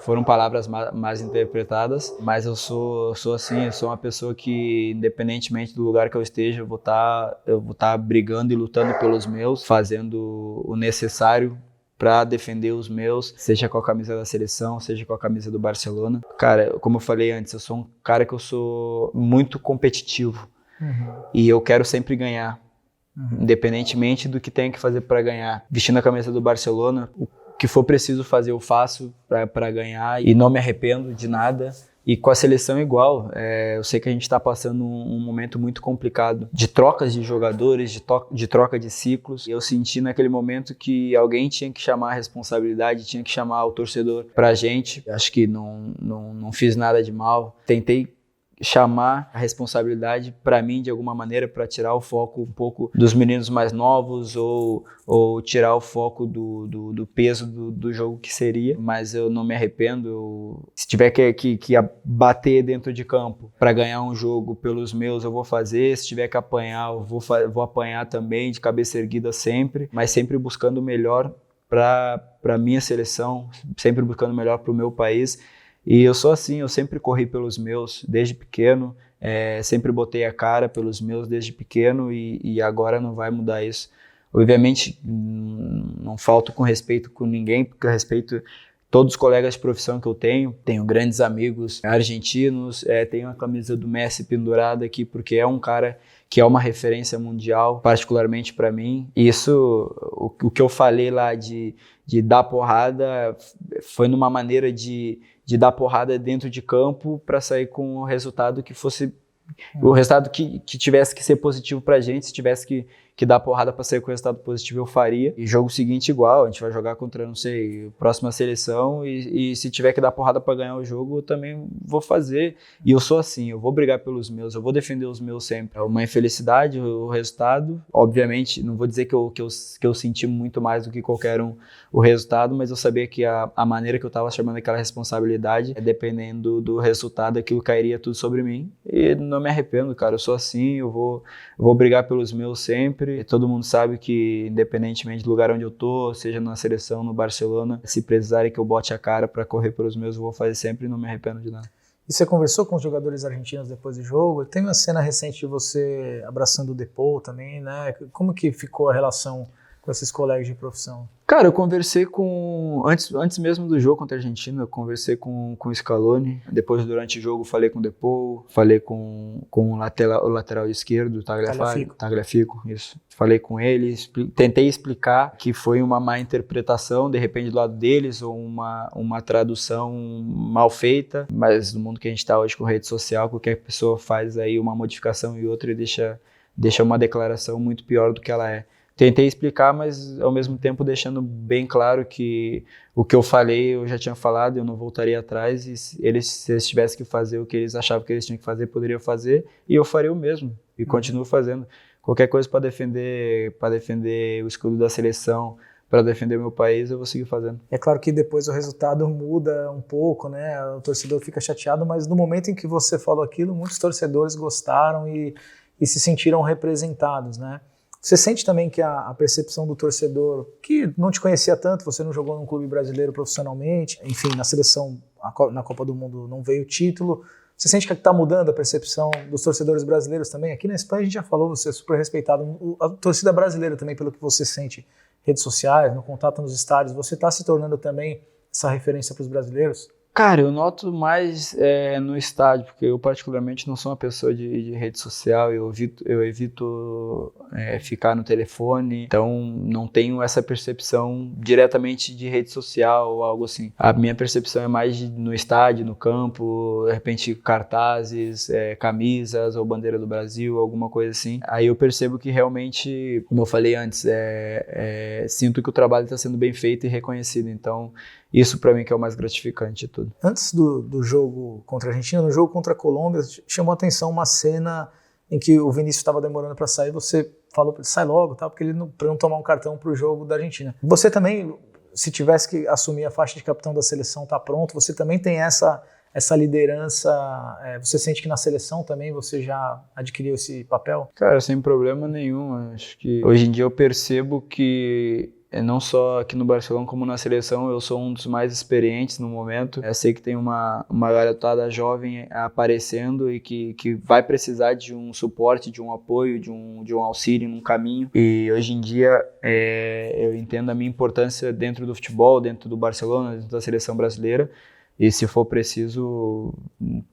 foram palavras mais interpretadas, mas eu sou assim, eu sou uma pessoa que, independentemente do lugar que eu esteja, eu vou estar brigando e lutando pelos meus, fazendo o necessário para defender os meus, seja com a camisa da seleção, seja com a camisa do Barcelona. Cara, como eu falei antes, eu sou um cara que eu sou muito competitivo. E eu quero sempre ganhar, independentemente do que tenha que fazer para ganhar. Vestindo a camisa do Barcelona, o que for preciso fazer eu faço para ganhar, e não me arrependo de nada. E com a seleção igual, eu sei que a gente está passando um momento muito complicado de trocas de jogadores, de troca de ciclos. E eu senti naquele momento que alguém tinha que chamar a responsabilidade, tinha que chamar o torcedor pra gente. Acho que não fiz nada de mal. Tentei chamar a responsabilidade para mim de alguma maneira, para tirar o foco um pouco dos meninos mais novos, ou tirar o foco do peso do jogo que seria, mas eu não me arrependo. Se tiver que bater dentro de campo para ganhar um jogo pelos meus, eu vou fazer. Se tiver que apanhar, eu vou apanhar também, de cabeça erguida sempre, mas sempre buscando o melhor para minha seleção, sempre buscando o melhor para o meu país. E eu sou assim, eu sempre corri pelos meus desde pequeno, sempre botei a cara pelos meus desde pequeno, e agora não vai mudar isso. Obviamente, não falto com respeito com ninguém, porque eu respeito todos os colegas de profissão que eu tenho grandes amigos argentinos, tenho a camisa do Messi pendurada aqui, porque é um cara que é uma referência mundial, particularmente para mim. E isso, o que eu falei lá de dar porrada, foi numa maneira de dar porrada dentro de campo para sair com o resultado que fosse o resultado que tivesse que ser positivo pra gente. Se tivesse que dar porrada para sair com o resultado positivo, eu faria. E jogo seguinte igual, a gente vai jogar contra, não sei, próxima seleção e se tiver que dar porrada para ganhar o jogo, eu também vou fazer. E eu sou assim, eu vou brigar pelos meus, eu vou defender os meus sempre. É uma infelicidade o resultado, obviamente, não vou dizer que eu senti muito mais do que qualquer um o resultado, mas eu sabia que a maneira que eu estava chamando aquela responsabilidade, dependendo do resultado, aquilo cairia tudo sobre mim. E não me arrependo, cara, eu sou assim, eu vou brigar pelos meus sempre. Todo mundo sabe que, independentemente do lugar onde eu tô, seja na seleção, no Barcelona, se precisarem que eu bote a cara para correr pelos meus, eu vou fazer sempre e não me arrependo de nada. E você conversou com os jogadores argentinos depois do jogo? Tem uma cena recente de você abraçando o Depou também, né? Como que ficou a relação com esses colegas de profissão? Cara, eu conversei com... Antes mesmo do jogo contra a Argentina, eu conversei com o Scaloni. Depois, durante o jogo, falei com o Depou, falei com o lateral esquerdo, Tagliafico, isso. Falei com ele, tentei explicar que foi uma má interpretação, de repente, do lado deles, ou uma tradução mal feita. Mas no mundo que a gente está hoje com rede social, qualquer pessoa faz aí uma modificação e outra e deixa uma declaração muito pior do que ela é. Tentei explicar, mas ao mesmo tempo deixando bem claro que o que eu falei eu já tinha falado, eu não voltaria atrás, e se eles tivessem que fazer o que eles achavam que eles tinham que fazer, poderiam fazer, e eu faria o mesmo, e continuo fazendo. Qualquer coisa para defender o escudo da seleção, para defender meu país, eu vou seguir fazendo. É claro que depois o resultado muda um pouco, né? O torcedor fica chateado, mas no momento em que você falou aquilo, muitos torcedores gostaram e se sentiram representados, né? Você sente também que a percepção do torcedor, que não te conhecia tanto, você não jogou num clube brasileiro profissionalmente, enfim, na seleção, na Copa do Mundo não veio o título, você sente que está mudando a percepção dos torcedores brasileiros também? Aqui na Espanha a gente já falou, você é super respeitado, a torcida brasileira também, pelo que você sente, redes sociais, no contato nos estádios, você está se tornando também essa referência para os brasileiros? Cara, eu noto mais no estádio, porque eu particularmente não sou uma pessoa de rede social, eu evito ficar no telefone, então não tenho essa percepção diretamente de rede social ou algo assim. A minha percepção é mais no estádio, no campo, de repente cartazes, camisas ou bandeira do Brasil, alguma coisa assim. Aí eu percebo que realmente, como eu falei antes, sinto que o trabalho está sendo bem feito e reconhecido, então isso para mim que é o mais gratificante de tudo. Antes do jogo contra a Argentina, no jogo contra a Colômbia, chamou a atenção uma cena em que o Vinícius estava demorando para sair, você falou para ele, sai logo, tá? Porque ele para não tomar um cartão para o jogo da Argentina. Você também, se tivesse que assumir a faixa de capitão da seleção, tá pronto, você também tem essa liderança, você sente que na seleção também você já adquiriu esse papel? Cara, sem problema nenhum, acho que hoje em dia eu percebo que não só aqui no Barcelona como na seleção, eu sou um dos mais experientes no momento. Eu sei que tem uma garotada jovem aparecendo e que vai precisar de um suporte, de um apoio, de um auxílio num caminho. E hoje em dia eu entendo a minha importância dentro do futebol, dentro do Barcelona, dentro da seleção brasileira. E se for preciso,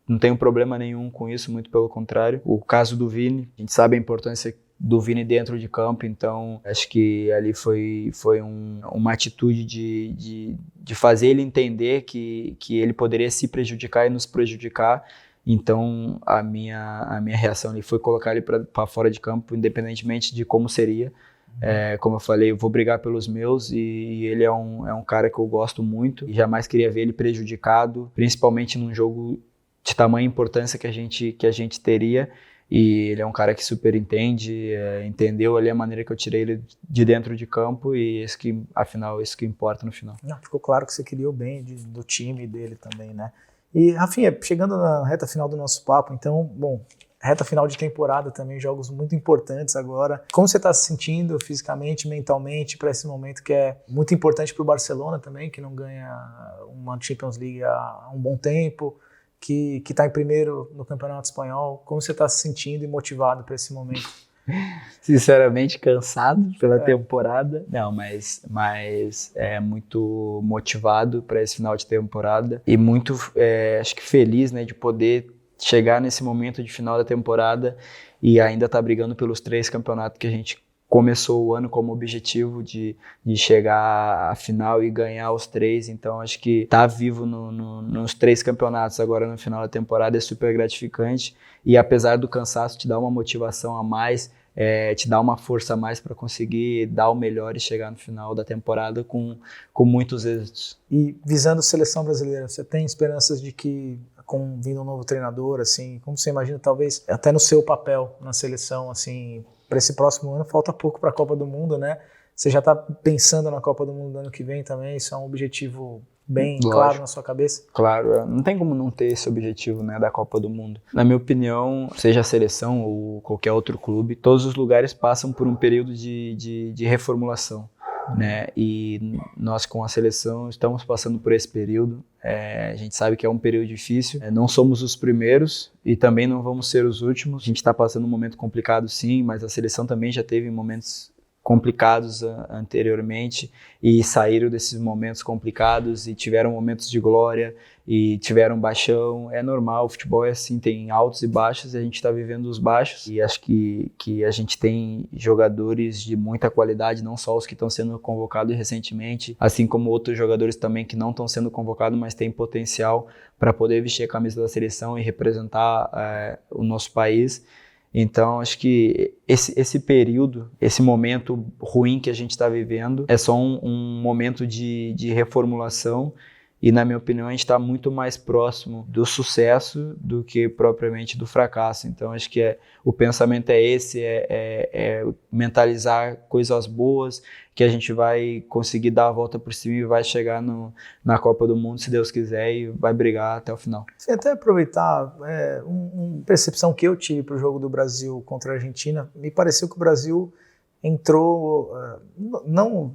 não tenho problema nenhum com isso, muito pelo contrário. O caso do Vini, a gente sabe a importância do Vini dentro de campo, então acho que ali foi uma atitude de fazer ele entender que ele poderia se prejudicar e nos prejudicar. Então a minha reação ali foi colocar ele para fora de campo, independentemente de como seria. Como eu falei, eu vou brigar pelos meus e ele é um cara que eu gosto muito e jamais queria ver ele prejudicado, principalmente num jogo de tamanha importância que a gente teria. E ele é um cara que super entende, entendeu ali a maneira que eu tirei ele de dentro de campo e afinal, isso que importa no final. Ficou claro que você queria o bem do time dele também, né? E, Rafinha, chegando na reta final do nosso papo, então, bom, reta final de temporada também, jogos muito importantes agora. Como você está se sentindo fisicamente, mentalmente, para esse momento que é muito importante para o Barcelona também, que não ganha uma Champions League há um bom tempo, que está em primeiro no Campeonato Espanhol? Como você está se sentindo e motivado para esse momento? Sinceramente, cansado pela temporada. Não, mas muito motivado para esse final de temporada e muito, acho que feliz, né, de poder chegar nesse momento de final da temporada e ainda estar brigando pelos 3 campeonatos que a gente começou o ano como objetivo de chegar à final e ganhar os 3, então acho que estar vivo nos 3 campeonatos agora no final da temporada é super gratificante e apesar do cansaço te dá uma motivação a mais te dá uma força a mais para conseguir dar o melhor e chegar no final da temporada com muitos êxitos. E visando a seleção brasileira, você tem esperanças de que, com vindo um novo treinador, assim, como você imagina, talvez até no seu papel na seleção, assim, para esse próximo ano, falta pouco para a Copa do Mundo, né? Você já está pensando na Copa do Mundo do ano que vem também? Isso é um objetivo bem claro na sua cabeça? Claro, não tem como não ter esse objetivo, né, da Copa do Mundo. Na minha opinião, seja a seleção ou qualquer outro clube, todos os lugares passam por um período de reformulação, né? E nós com a seleção estamos passando por esse período. A gente sabe que é um período difícil, não somos os primeiros e também não vamos ser os últimos. A gente está passando um momento complicado sim, mas a seleção também já teve momentos complicados anteriormente e saíram desses momentos complicados e tiveram momentos de glória e tiveram baixão. É normal, o futebol é assim, tem altos e baixos e a gente está vivendo os baixos e acho que a gente tem jogadores de muita qualidade, não só os que estão sendo convocados recentemente, assim como outros jogadores também que não estão sendo convocados, mas têm potencial para poder vestir a camisa da seleção e representar o nosso país. Então, acho que esse período, esse momento ruim que a gente está vivendo, é só um momento de reformulação e, na minha opinião, a gente está muito mais próximo do sucesso do que propriamente do fracasso. Então, acho que o pensamento é esse, é mentalizar coisas boas, que a gente vai conseguir dar a volta por cima e vai chegar na Copa do Mundo, se Deus quiser, e vai brigar até o final. Você até aproveitar uma percepção que eu tive para o jogo do Brasil contra a Argentina, me pareceu que o Brasil entrou, não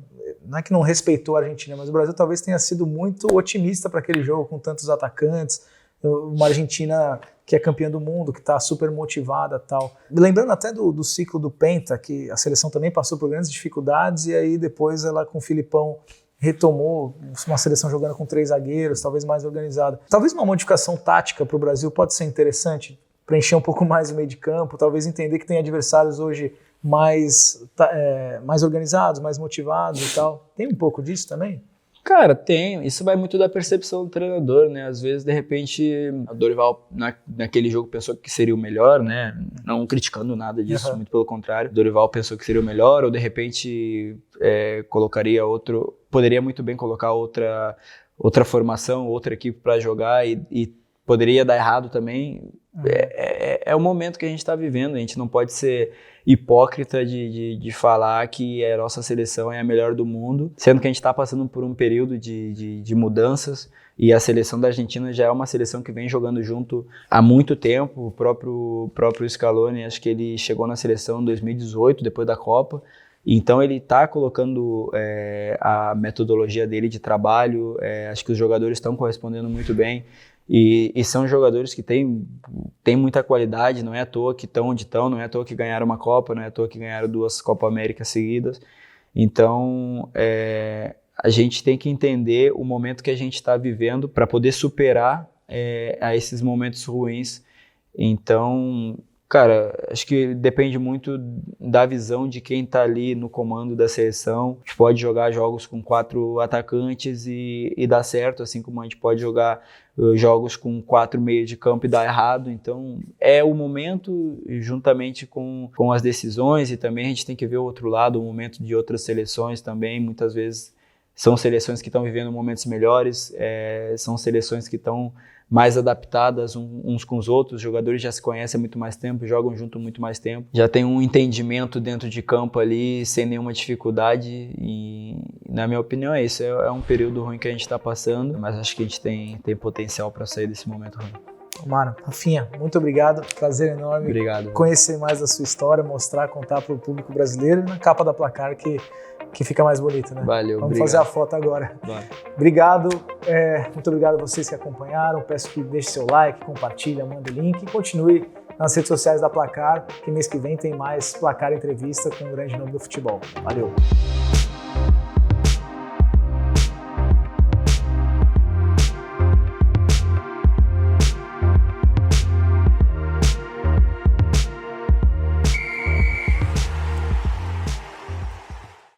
é que não respeitou a Argentina, mas o Brasil talvez tenha sido muito otimista para aquele jogo, com tantos atacantes, uma Argentina que é campeã do mundo, que está super motivada e tal. Lembrando até do ciclo do Penta, que a seleção também passou por grandes dificuldades e aí depois ela com o Filipão retomou uma seleção jogando com 3 zagueiros, talvez mais organizada. Talvez uma modificação tática para o Brasil pode ser interessante, preencher um pouco mais o meio de campo, talvez entender que tem adversários hoje mais organizados, mais motivados e tal. Tem um pouco disso também? Cara, tem. Isso vai muito da percepção do treinador, né? Às vezes, de repente, o Dorival naquele jogo pensou que seria o melhor, né? Não criticando nada disso, muito pelo contrário. O Dorival pensou que seria o melhor, ou de repente colocaria poderia muito bem colocar outra formação, outra equipe para jogar e poderia dar errado também. É o momento que a gente está vivendo, a gente não pode ser hipócrita de falar que a nossa seleção é a melhor do mundo, sendo que a gente está passando por um período de mudanças e a seleção da Argentina já é uma seleção que vem jogando junto há muito tempo. O próprio Scaloni, acho que ele chegou na seleção em 2018, depois da Copa, então ele está colocando a metodologia dele de trabalho, acho que os jogadores estão correspondendo muito bem. E são jogadores que têm muita qualidade, não é à toa que estão onde estão, não é à toa que ganharam uma Copa, não é à toa que ganharam 2 Copa América seguidas. Então, a gente tem que entender o momento que a gente está vivendo para poder superar a esses momentos ruins. Então, cara, acho que depende muito da visão de quem está ali no comando da seleção. A gente pode jogar jogos com 4 atacantes e dar certo, assim como a gente pode jogar jogos com 4 meios de campo e dar errado. Então é o momento, juntamente com as decisões, e também a gente tem que ver o outro lado, o momento de outras seleções também. Muitas vezes são seleções que estão vivendo momentos melhores, são seleções que estão mais adaptadas uns com os outros, os jogadores já se conhecem há muito mais tempo, jogam junto há muito mais tempo, já tem um entendimento dentro de campo ali, sem nenhuma dificuldade, e na minha opinião é isso, é um período ruim que a gente está passando, mas acho que a gente tem potencial para sair desse momento ruim. Mara, Rafinha, muito obrigado, prazer enorme. Obrigado. Conhecer mais da sua história, mostrar, contar para o público brasileiro, e na capa da Placar que fica mais bonito, né? Valeu, Vamos obrigado. fazer a foto agora. Vai. Obrigado, muito obrigado a vocês que acompanharam, peço que deixe seu like, compartilha, manda o link e continue nas redes sociais da Placar, que mês que vem tem mais Placar Entrevista com um grande nome do futebol. Valeu!